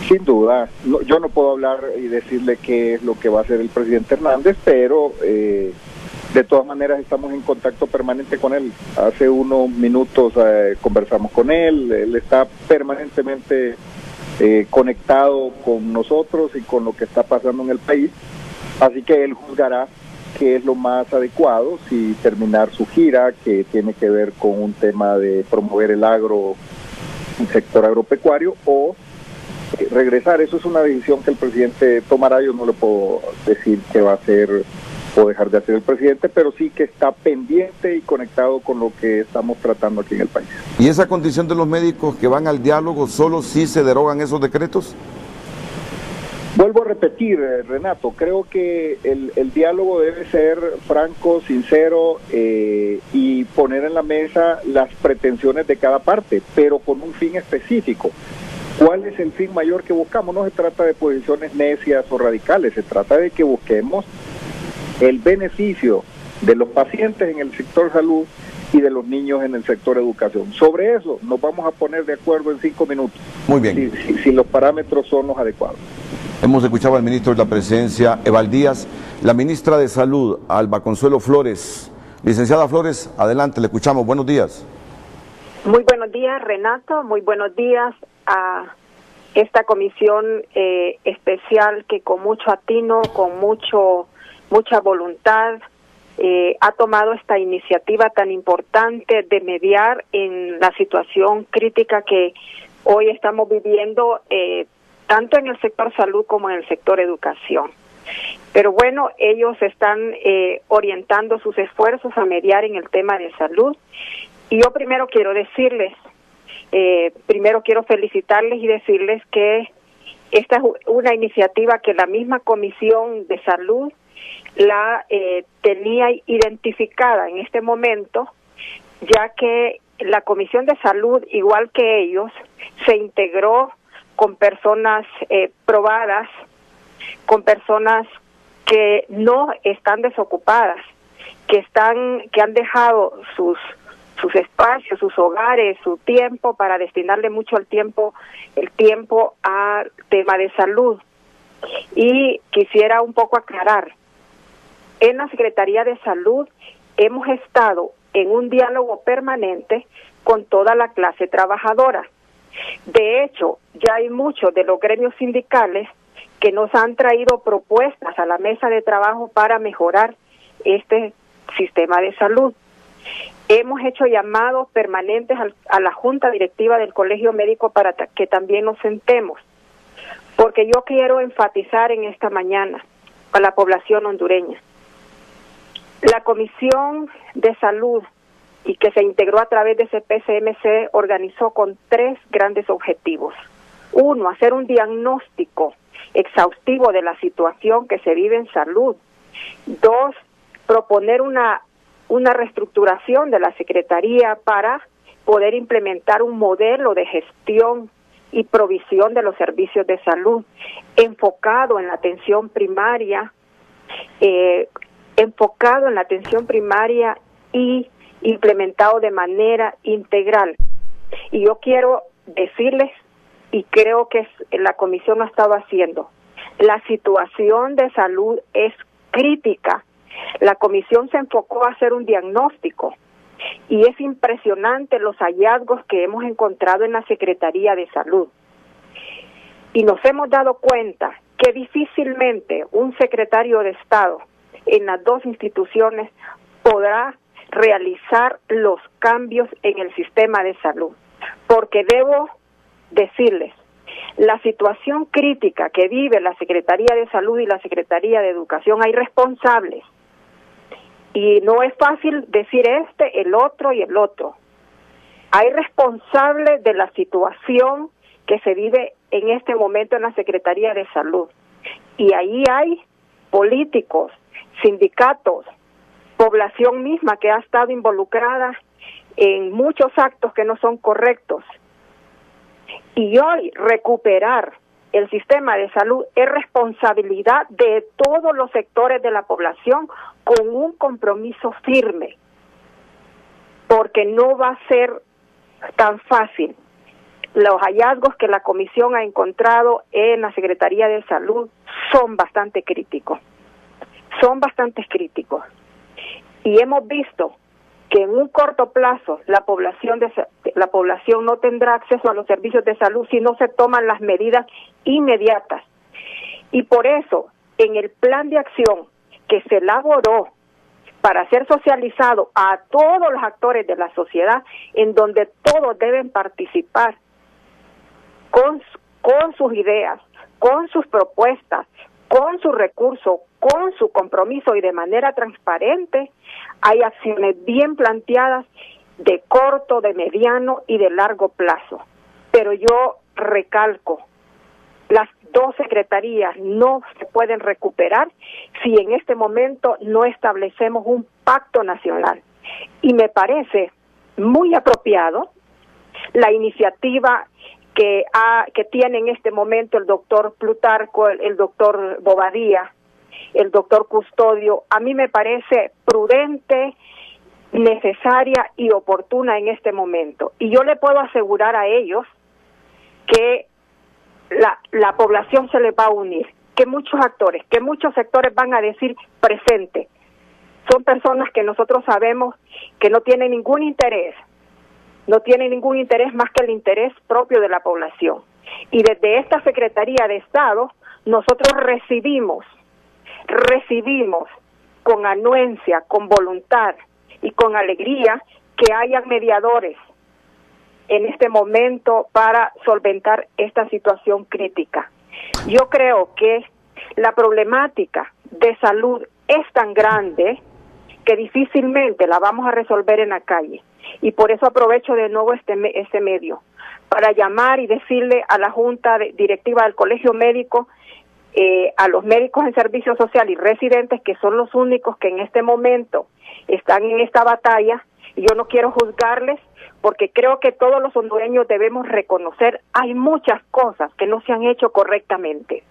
Sin duda. Yo no puedo hablar y decirle qué es lo que va a hacer el presidente Hernández, pero de todas maneras estamos en contacto permanente con él. Hace unos minutos conversamos con él. Él está permanentemente conectado con nosotros y con lo que está pasando en el país. Así que él juzgará qué es lo más adecuado, si terminar su gira, que tiene que ver con un tema de promover el sector agropecuario, o regresar. Eso es una decisión que el presidente tomará. Yo no le puedo decir qué va a hacer o dejar de hacer el presidente, pero sí que está pendiente y conectado con lo que estamos tratando aquí en el país. ¿Y esa condición de los médicos que van al diálogo solo si se derogan esos decretos? Vuelvo a repetir, Renato, creo que el diálogo debe ser franco, sincero y poner en la mesa las pretensiones de cada parte, pero con un fin específico. ¿Cuál es el fin mayor que buscamos? No se trata de posiciones necias o radicales, se trata de que busquemos el beneficio de los pacientes en el sector salud y de los niños en el sector educación. Sobre eso nos vamos a poner de acuerdo en 5 minutos. Muy bien. Si los parámetros son los adecuados. Hemos escuchado al ministro de la Presidencia, Eval Díaz, la ministra de Salud, Alba Consuelo Flores. Licenciada Flores, adelante, le escuchamos. Buenos días. Muy buenos días, Renato. Muy buenos días a esta comisión especial que con mucho atino, con mucha voluntad, ha tomado esta iniciativa tan importante de mediar en la situación crítica que hoy estamos viviendo, tanto en el sector salud como en el sector educación. Pero bueno, ellos están orientando sus esfuerzos a mediar en el tema de salud. Y yo primero quiero decirles, quiero felicitarles y decirles que esta es una iniciativa que la misma Comisión de Salud la tenía identificada en este momento, ya que la Comisión de Salud, igual que ellos, se integró con personas probadas, con personas que no están desocupadas, que han dejado sus espacios, sus hogares, su tiempo para destinarle mucho el tiempo al tema de salud. Y quisiera un poco aclarar, en la Secretaría de Salud hemos estado en un diálogo permanente con toda la clase trabajadora. De hecho, ya hay muchos de los gremios sindicales que nos han traído propuestas a la mesa de trabajo para mejorar este sistema de salud. Hemos hecho llamados permanentes a la Junta Directiva del Colegio Médico para que también nos sentemos, porque yo quiero enfatizar en esta mañana a la población hondureña. La Comisión de Salud, y que se integró a través de CPCMC, organizó con 3 grandes objetivos. 1, hacer un diagnóstico exhaustivo de la situación que se vive en salud. 2, proponer una una reestructuración de la Secretaría para poder implementar un modelo de gestión y provisión de los servicios de salud enfocado en la atención primaria, y implementado de manera integral. Y yo quiero decirles, y creo que la comisión ha estado haciendo, la situación de salud es crítica. La comisión se enfocó a hacer un diagnóstico y es impresionante los hallazgos que hemos encontrado en la Secretaría de Salud. Y nos hemos dado cuenta que difícilmente un secretario de Estado en las dos instituciones podrá realizar los cambios en el sistema de salud. Porque debo decirles, la situación crítica que vive la Secretaría de Salud y la Secretaría de Educación, hay responsables. Y no es fácil decir el otro y el otro. Hay responsables de la situación que se vive en este momento en la Secretaría de Salud. Y ahí hay políticos, sindicatos, población misma que ha estado involucrada en muchos actos que no son correctos. Y hoy recuperar el sistema de salud es responsabilidad de todos los sectores de la población con un compromiso firme, porque no va a ser tan fácil. Los hallazgos que la comisión ha encontrado en la Secretaría de Salud son bastante críticos. Y hemos visto que en un corto plazo la población no tendrá acceso a los servicios de salud si no se toman las medidas inmediatas. Y por eso, en el plan de acción que se elaboró para ser socializado a todos los actores de la sociedad, en donde todos deben participar con sus ideas, con sus propuestas, con sus recursos, con su compromiso y de manera transparente, hay acciones bien planteadas de corto, de mediano y de largo plazo. Pero yo recalco, las dos secretarías no se pueden recuperar si en este momento no establecemos un pacto nacional. Y me parece muy apropiado la iniciativa que tiene en este momento el doctor Plutarco, el doctor Bobadilla, el doctor Custodio. A mí me parece prudente, necesaria y oportuna en este momento. Y yo le puedo asegurar a ellos que la población se les va a unir, que muchos actores, que muchos sectores van a decir presente. Son personas que nosotros sabemos que no tienen ningún interés más que el interés propio de la población. Y desde esta Secretaría de Estado, nosotros recibimos con anuencia, con voluntad y con alegría que hayan mediadores en este momento para solventar esta situación crítica. Yo creo que la problemática de salud es tan grande que difícilmente la vamos a resolver en la calle. Y por eso aprovecho de nuevo este medio para llamar y decirle a la Junta Directiva del Colegio Médico, a los médicos en servicio social y residentes, que son los únicos que en este momento están en esta batalla, y yo no quiero juzgarles, porque creo que todos los hondureños debemos reconocer, hay muchas cosas que no se han hecho correctamente.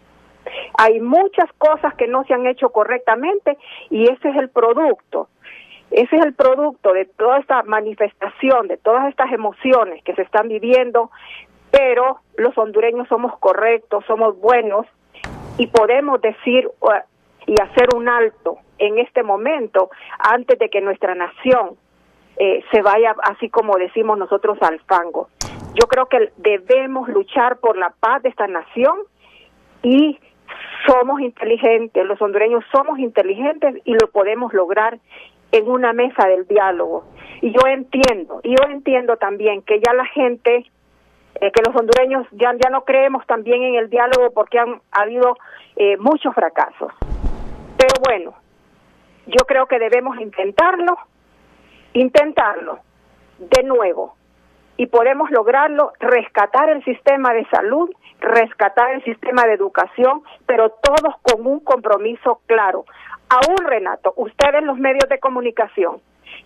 Hay muchas cosas que no se han hecho correctamente y ese es el producto de toda esta manifestación, de todas estas emociones que se están viviendo, pero los hondureños somos correctos, somos buenos y podemos decir y hacer un alto en este momento antes de que nuestra nación se vaya, así como decimos nosotros, al fango. Yo creo que debemos luchar por la paz de esta nación y somos inteligentes, los hondureños somos inteligentes y lo podemos lograr en una mesa del diálogo. Y yo entiendo también que ya la gente, que los hondureños ya no creemos también en el diálogo porque han habido muchos fracasos. Pero bueno, yo creo que debemos intentarlo de nuevo y podemos lograrlo, rescatar el sistema de salud, rescatar el sistema de educación, pero todos con un compromiso claro. Aún, Renato, ustedes los medios de comunicación,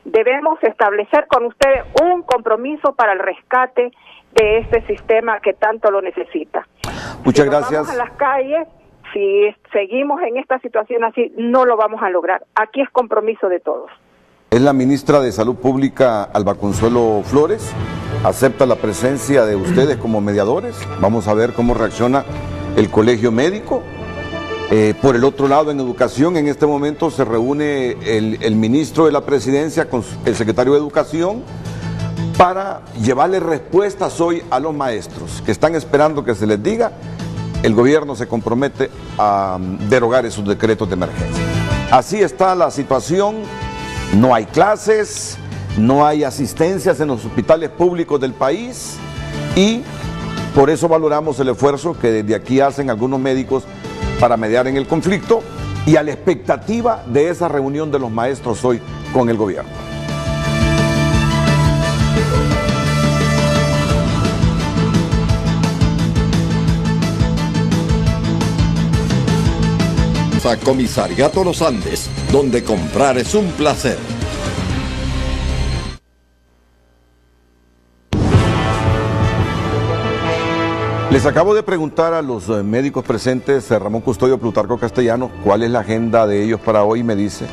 debemos establecer con ustedes un compromiso para el rescate de este sistema que tanto lo necesita. Muchas si gracias. Vamos a las calles, si seguimos en esta situación así, no lo vamos a lograr. Aquí es compromiso de todos. Es la ministra de Salud Pública, Alba Consuelo Flores. Acepta la presencia de ustedes como mediadores. Vamos a ver cómo reacciona el Colegio Médico. Por el otro lado, en educación, en este momento se reúne el ministro de la Presidencia con el secretario de Educación para llevarle respuestas hoy a los maestros que están esperando que se les diga. El gobierno se compromete a derogar esos decretos de emergencia. Así está la situación. No hay clases, no hay asistencias en los hospitales públicos del país y por eso valoramos el esfuerzo que desde aquí hacen algunos médicos para mediar en el conflicto y a la expectativa de esa reunión de los maestros hoy con el gobierno. A Comisariato Los Andes, donde comprar es un placer. Les acabo de preguntar a los médicos presentes, Ramón Custodio, Plutarco Castellanos, cuál es la agenda de ellos para hoy. Me dice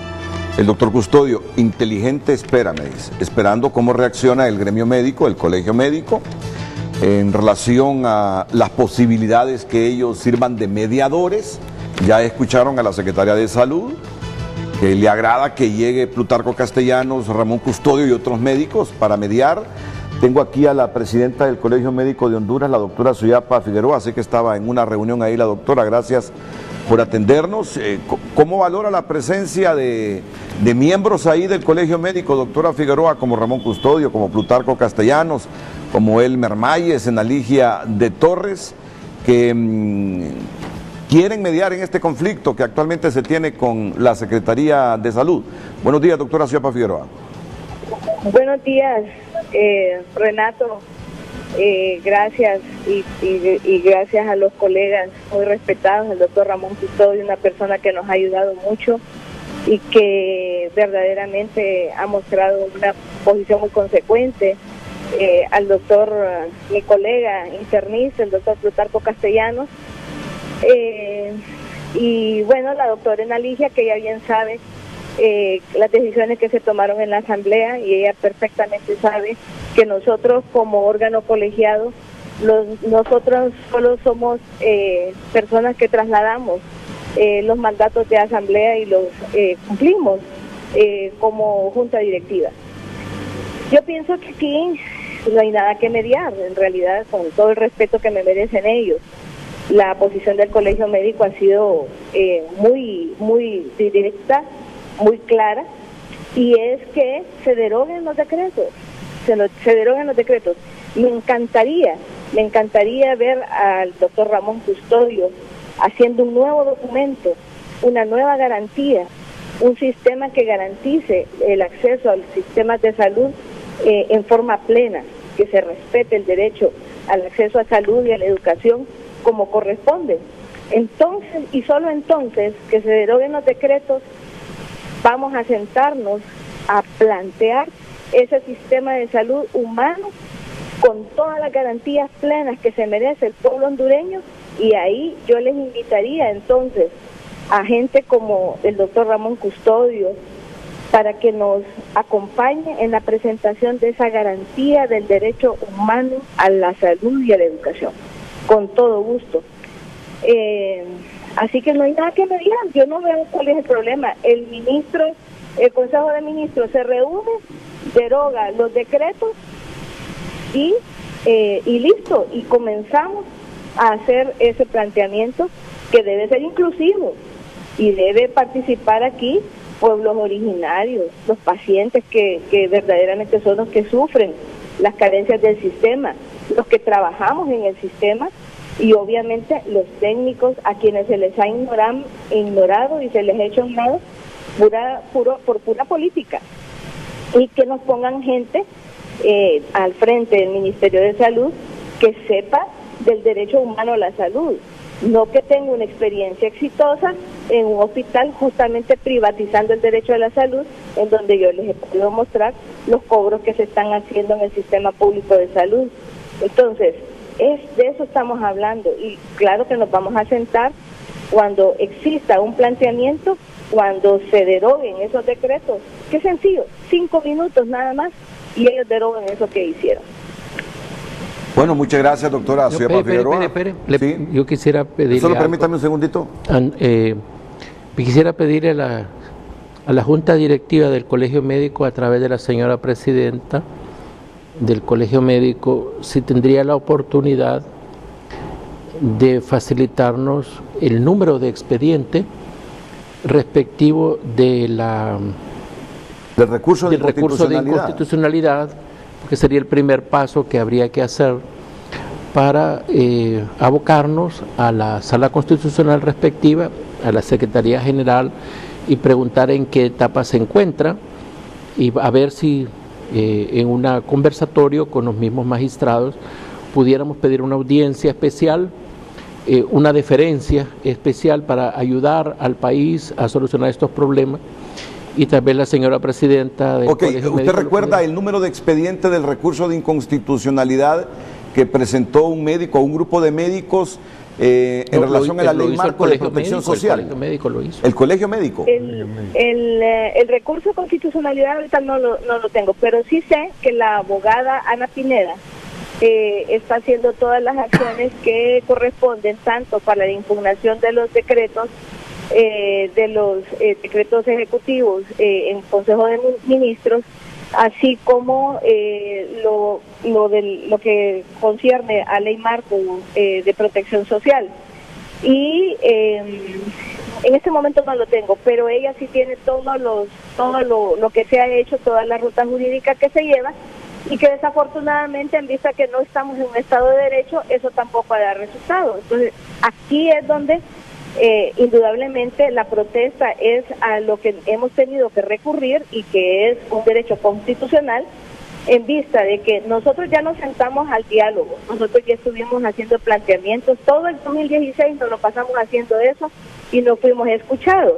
el doctor Custodio, inteligente espera, me dice, esperando cómo reacciona el gremio médico, el colegio médico, en relación a las posibilidades que ellos sirvan de mediadores. Ya escucharon a la secretaria de Salud, que le agrada que llegue Plutarco Castellanos, Ramón Custodio y otros médicos para mediar. Tengo aquí a la presidenta del Colegio Médico de Honduras, la doctora Suyapa Figueroa, sé que estaba en una reunión ahí la doctora, gracias por atendernos. ¿Cómo valora la presencia de miembros ahí del Colegio Médico, doctora Figueroa, como Ramón Custodio, como Plutarco Castellanos, como Elmer Mayes, Enaligia de Torres, que quieren mediar en este conflicto que actualmente se tiene con la Secretaría de Salud? Buenos días, doctora Suyapa Figueroa. Buenos días, Renato. Gracias y gracias a los colegas muy respetados, el doctor Ramón Custodio, una persona que nos ha ayudado mucho y que verdaderamente ha mostrado una posición muy consecuente. Al doctor, mi colega internista, el doctor Plutarco Castellanos, y bueno, la doctora Enaligia, que ya bien sabe las decisiones que se tomaron en la asamblea, y ella perfectamente sabe que nosotros como órgano colegiado, nosotros solo somos personas que trasladamos los mandatos de asamblea y los cumplimos como junta directiva. Yo pienso que aquí no hay nada que mediar, en realidad, con todo el respeto que me merecen ellos. La posición del Colegio Médico ha sido muy directa, muy clara, y es que se deroguen los decretos, se deroguen los decretos. Me encantaría ver al doctor Ramón Custodio haciendo un nuevo documento, una nueva garantía, un sistema que garantice el acceso a los sistemas de salud en forma plena, que se respete el derecho al acceso a salud y a la educación como corresponde. Entonces, y solo entonces, que se deroguen los decretos, vamos a sentarnos a plantear ese sistema de salud humano con todas las garantías plenas que se merece el pueblo hondureño, y ahí yo les invitaría entonces a gente como el doctor Ramón Custodio para que nos acompañe en la presentación de esa garantía del derecho humano a la salud y a la educación, con todo gusto. Así que no hay nada que mediar, yo no veo cuál es el problema. El Consejo de Ministros se reúne, deroga los decretos y listo, y comenzamos a hacer ese planteamiento que debe ser inclusivo y debe participar aquí pueblos originarios, los pacientes que verdaderamente son los que sufren las carencias del sistema, los que trabajamos en el sistema, y obviamente los técnicos a quienes se les ha ignorado y se les ha hecho a un lado por pura política, y que nos pongan gente al frente del Ministerio de Salud que sepa del derecho humano a la salud, no que tenga una experiencia exitosa en un hospital, justamente privatizando el derecho a la salud, en donde yo les he podido mostrar los cobros que se están haciendo en el sistema público de salud. Entonces, de eso estamos hablando, y claro que nos vamos a sentar cuando exista un planteamiento, cuando se deroguen esos decretos, qué sencillo, 5 minutos nada más, y ellos deroguen eso que hicieron. Bueno, muchas gracias, doctora Suyapa Figueroa. Espere. ¿Sí? Yo quisiera pedirle Solo algo. permítame un segundito. Quisiera pedirle a la Junta Directiva del Colegio Médico, a través de la señora Presidenta del Colegio Médico, si tendría la oportunidad de facilitarnos el número de expediente respectivo de del recurso de inconstitucionalidad, porque sería el primer paso que habría que hacer para abocarnos a la Sala Constitucional respectiva, a la Secretaría General, y preguntar en qué etapa se encuentra, y a ver si en un conversatorio con los mismos magistrados pudiéramos pedir una audiencia especial, una deferencia especial para ayudar al país a solucionar estos problemas. Y también la señora Presidenta del Colegio Médico. ¿Usted recuerda el número de expediente del recurso de inconstitucionalidad que presentó un médico o un grupo de médicos en relación a la ley marco de protección social? El Colegio Médico lo hizo. ¿El Colegio Médico? El recurso de constitucionalidad ahorita no lo tengo, pero sí sé que la abogada Ana Pineda está haciendo todas las acciones que corresponden, tanto para la impugnación de los decretos, decretos ejecutivos en Consejo de Ministros, así como lo que concierne a ley marco de protección social. Y en este momento no lo tengo, pero ella sí tiene todo lo que se ha hecho, toda la ruta jurídica que se lleva, y que desafortunadamente, en vista que no estamos en un Estado de Derecho, eso tampoco da resultado. Entonces, aquí es donde indudablemente la protesta es a lo que hemos tenido que recurrir, y que es un derecho constitucional, en vista de que nosotros ya nos sentamos al diálogo, nosotros ya estuvimos haciendo planteamientos, todo el 2016 nos lo pasamos haciendo eso y no fuimos escuchados.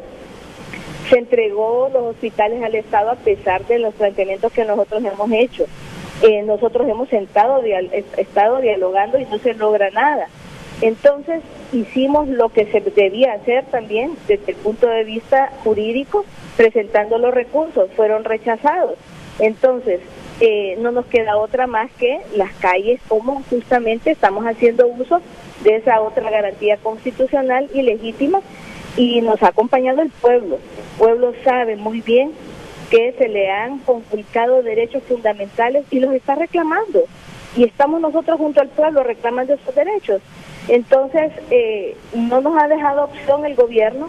Se entregó los hospitales al Estado a pesar de los planteamientos que nosotros hemos hecho. Nosotros hemos estado dialogando y no se logra nada. Entonces hicimos lo que se debía hacer también desde el punto de vista jurídico, presentando los recursos, fueron rechazados. Entonces no nos queda otra más que las calles, como justamente estamos haciendo uso de esa otra garantía constitucional y legítima, y nos ha acompañado el pueblo. El pueblo sabe muy bien que se le han conculcado derechos fundamentales y los está reclamando, y estamos nosotros junto al pueblo reclamando esos derechos. Entonces no nos ha dejado opción el gobierno,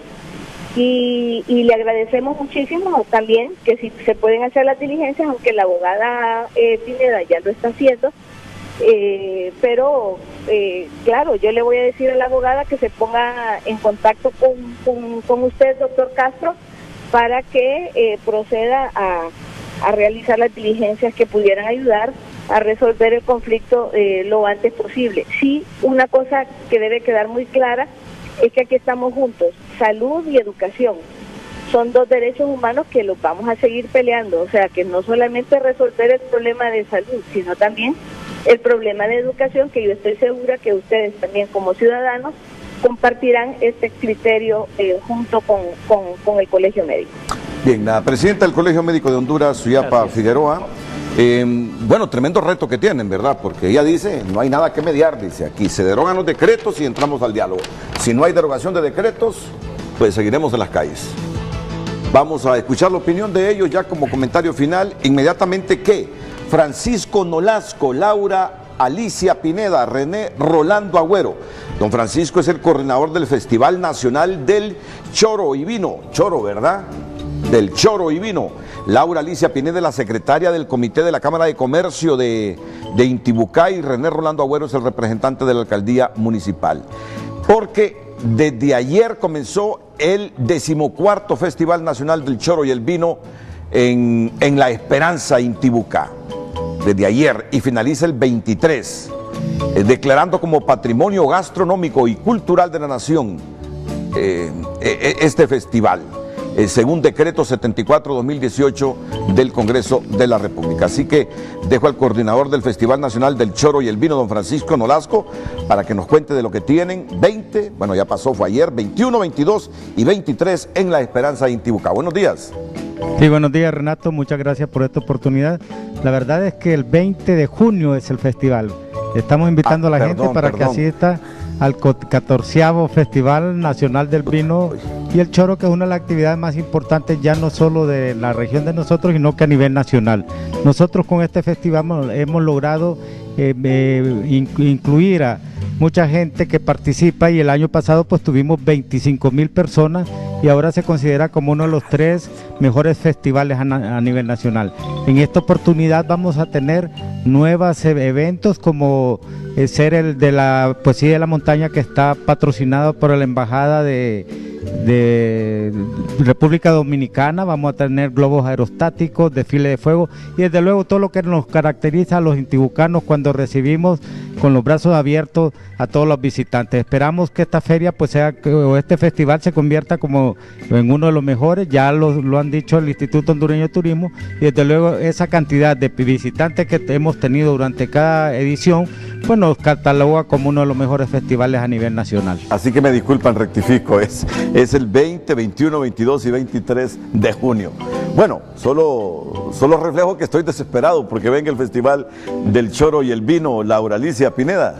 y le agradecemos muchísimo también que si se pueden hacer las diligencias, aunque la abogada Pineda ya lo está haciendo, pero claro, yo le voy a decir a la abogada que se ponga en contacto con usted, doctor Castro, para que proceda a realizar las diligencias que pudieran ayudar a resolver el conflicto lo antes posible. Sí, una cosa que debe quedar muy clara es que aquí estamos juntos, salud y educación. Son dos derechos humanos que los vamos a seguir peleando, o sea que no solamente resolver el problema de salud, sino también el problema de educación, que yo estoy segura que ustedes también como ciudadanos compartirán este criterio junto con el Colegio Médico. Bien, la presidenta del Colegio Médico de Honduras, Suyapa Figueroa, bueno, tremendo reto que tienen, ¿verdad? Porque ella dice, no hay nada que mediar, dice, aquí se derogan los decretos y entramos al diálogo. Si no hay derogación de decretos, pues seguiremos en las calles. Vamos a escuchar la opinión de ellos ya como comentario final, inmediatamente que Francisco Nolasco, Laura Alicia Pineda, René Rolando Agüero. Don Francisco es el coordinador del Festival Nacional del Choro y Vino. Choro, ¿verdad? Del Choro y Vino. Laura Alicia Pineda es la secretaria del Comité de la Cámara de Comercio de Intibucá, y René Rolando Agüero es el representante de la Alcaldía Municipal. Porque desde ayer comenzó el 14º Festival Nacional del Choro y el Vino en La Esperanza, Intibucá. Desde ayer, y finaliza el 23, declarando como Patrimonio Gastronómico y Cultural de la Nación este festival, según decreto 74/2018 del Congreso de la República. Así que dejo al coordinador del Festival Nacional del Choro y el Vino, don Francisco Nolasco, para que nos cuente de lo que tienen 20, bueno ya pasó, fue ayer, 21, 22 y 23 en La Esperanza de Intibucá. Buenos días. Sí, buenos días Renato, muchas gracias por esta oportunidad. La verdad es que el 20 de junio es el festival. Estamos invitando a la gente para que asista al 14º Festival Nacional del Vino y el Choro, que es una de las actividades más importantes ya no solo de la región de nosotros, sino que a nivel nacional. Nosotros con este festival hemos logrado incluir a mucha gente que participa, y el año pasado pues tuvimos 25,000 personas y ahora se considera como uno de los 3 mejores festivales a nivel nacional. En esta oportunidad vamos a tener nuevos eventos, como ser el de la Poesía de la Montaña, que está patrocinado por la Embajada de República Dominicana. Vamos a tener globos aerostáticos, desfile de fuego y desde luego todo lo que nos caracteriza a los intibucanos cuando recibimos con los brazos abiertos a todos los visitantes. Esperamos que esta feria pues o este festival se convierta como en uno de los mejores, ya lo han dicho el Instituto Hondureño de Turismo, y desde luego esa cantidad de visitantes que hemos tenido durante cada edición pues nos cataloga como uno de los mejores festivales a nivel nacional. Así que me disculpan, rectifico, es el 20, 21, 22 y 23 de junio. Bueno, solo reflejo que estoy desesperado porque venga el Festival del Choro y el Vino. Laura Alicia Pineda.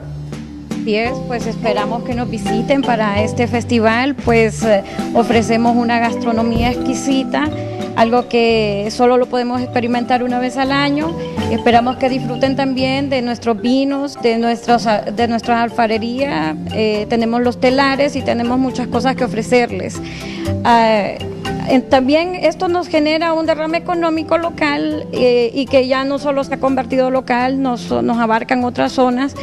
Así es, pues esperamos que nos visiten para este festival, pues ofrecemos una gastronomía exquisita, algo que solo lo podemos experimentar una vez al año. Esperamos que disfruten también de nuestros vinos, de nuestra alfarería, tenemos los telares y tenemos muchas cosas que ofrecerles. También esto nos genera un derrame económico local y que ya no solo se ha convertido local, nos abarcan otras zonas.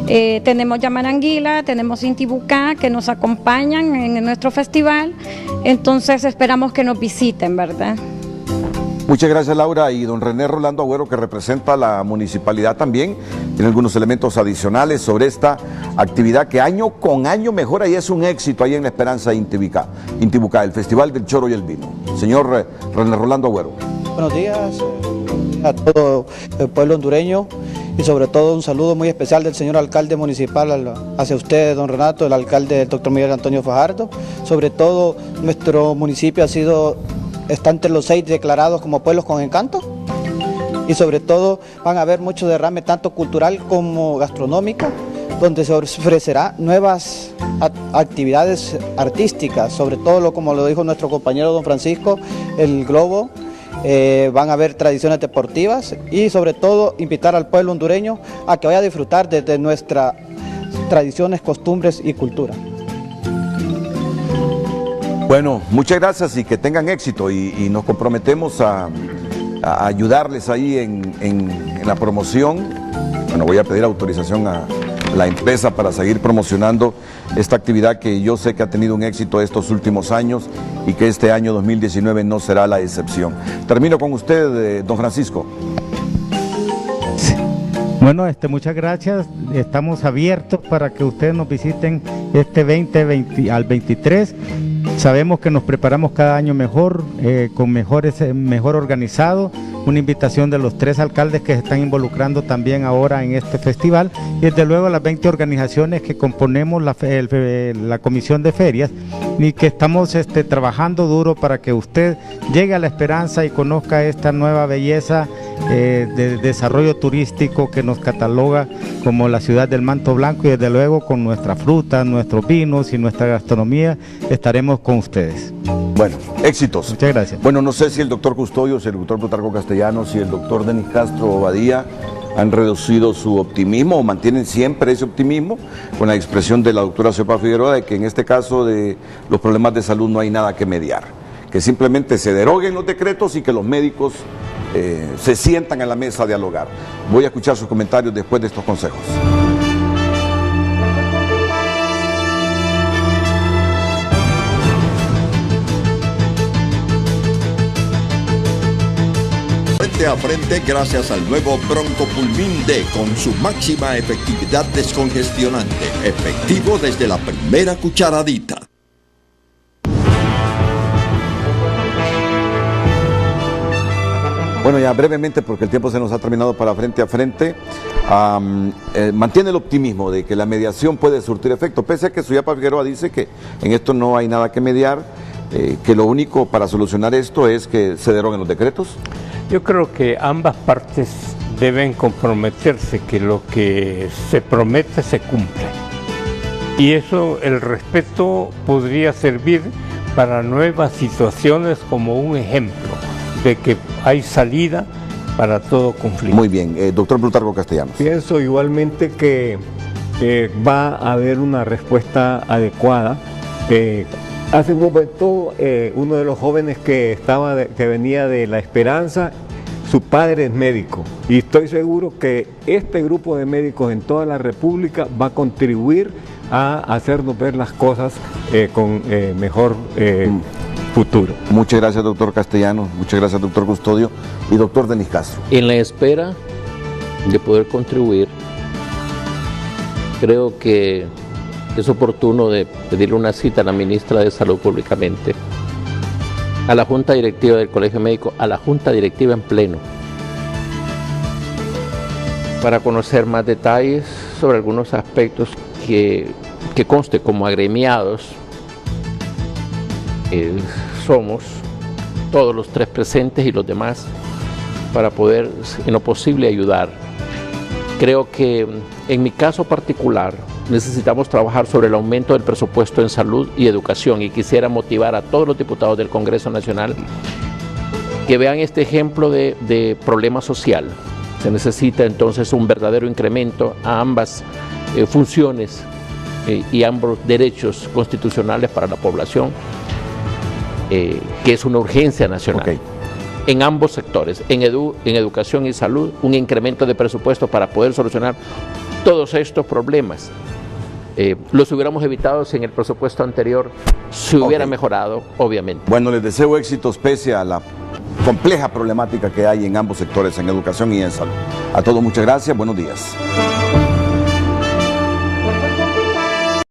Tenemos Yamaranguila, tenemos Intibucá que nos acompañan en nuestro festival, entonces esperamos que nos visiten, ¿verdad? Muchas gracias, Laura. Y don René Rolando Agüero, que representa a la municipalidad también, tiene algunos elementos adicionales sobre esta actividad que año con año mejora y es un éxito ahí en La Esperanza de Intibucá, el Festival del Choro y el Vino. Señor René Rolando Agüero. Buenos días a todo el pueblo hondureño y sobre todo un saludo muy especial del señor alcalde municipal hacia usted, don Renato, el alcalde, el doctor Miguel Antonio Fajardo. Sobre todo nuestro municipio está entre los 6 declarados como pueblos con encanto, y sobre todo van a haber mucho derrame tanto cultural como gastronómico, donde se ofrecerá nuevas actividades artísticas, sobre todo como lo dijo nuestro compañero don Francisco, el globo, van a haber tradiciones deportivas y sobre todo invitar al pueblo hondureño a que vaya a disfrutar de nuestras tradiciones, costumbres y cultura. Bueno, muchas gracias y que tengan éxito y nos comprometemos a ayudarles ahí en la promoción. Bueno, voy a pedir autorización a la empresa para seguir promocionando esta actividad que yo sé que ha tenido un éxito estos últimos años y que este año 2019 no será la excepción. Termino con usted, don Francisco. Bueno, muchas gracias. Estamos abiertos para que ustedes nos visiten este 20 al 23. Sabemos que nos preparamos cada año mejor, mejor organizado. Una invitación de los 3 alcaldes que se están involucrando también ahora en este festival y desde luego las 20 organizaciones que componemos la comisión de ferias y que estamos trabajando duro para que usted llegue a La Esperanza y conozca esta nueva belleza de desarrollo turístico que nos cataloga como la ciudad del manto blanco, y desde luego con nuestra fruta, nuestros vinos y nuestra gastronomía estaremos con ustedes. Bueno, éxitos. Muchas gracias. Bueno, no sé si el doctor Custodios, el doctor Plutarco Castellanos y el doctor Denis Castro Obadía han reducido su optimismo o mantienen siempre ese optimismo con la expresión de la doctora Siopa Figueroa de que en este caso de los problemas de salud no hay nada que mediar, que simplemente se deroguen los decretos y que los médicos se sientan a la mesa a dialogar. Voy a escuchar sus comentarios después de estos consejos. Frente a frente gracias al nuevo Bronco Pulmín D con su máxima efectividad descongestionante, efectivo desde la primera cucharadita. Bueno, ya brevemente, porque el tiempo se nos ha terminado para Frente a Frente, mantiene el optimismo de que la mediación puede surtir efecto, pese a que Suyapa Figueroa dice que en esto no hay nada que mediar, que lo único para solucionar esto es que se deroguen los decretos. Yo creo que ambas partes deben comprometerse, que lo que se promete se cumple. Y eso, el respeto podría servir para nuevas situaciones como un ejemplo de que hay salida para todo conflicto. Muy bien, doctor Plutarco Castellanos. Pienso igualmente que va a haber una respuesta adecuada. Hace un momento uno de los jóvenes que venía de La Esperanza, su padre es médico y estoy seguro que este grupo de médicos en toda la República va a contribuir a hacernos ver las cosas con mejor futuro. Muchas gracias, doctor Castellanos, muchas gracias, doctor Custodio y doctor Denis Castro. En la espera de poder contribuir, creo que es oportuno de pedirle una cita a la ministra de Salud públicamente, a la Junta Directiva del Colegio Médico, a la Junta Directiva en pleno, para conocer más detalles sobre algunos aspectos que conste como agremiados. Somos todos los tres presentes y los demás para poder en lo posible ayudar. Creo que en mi caso particular necesitamos trabajar sobre el aumento del presupuesto en salud y educación y quisiera motivar a todos los diputados del Congreso Nacional que vean este ejemplo de problema social. Se necesita entonces un verdadero incremento a ambas funciones y ambos derechos constitucionales para la población, que es una urgencia nacional. Okay. En ambos sectores, en educación y salud, un incremento de presupuesto para poder solucionar todos estos problemas. Los hubiéramos evitado si en el presupuesto anterior se hubiera mejorado, obviamente. Bueno, les deseo éxitos pese a la compleja problemática que hay en ambos sectores, en educación y en salud. A todos muchas gracias, buenos días.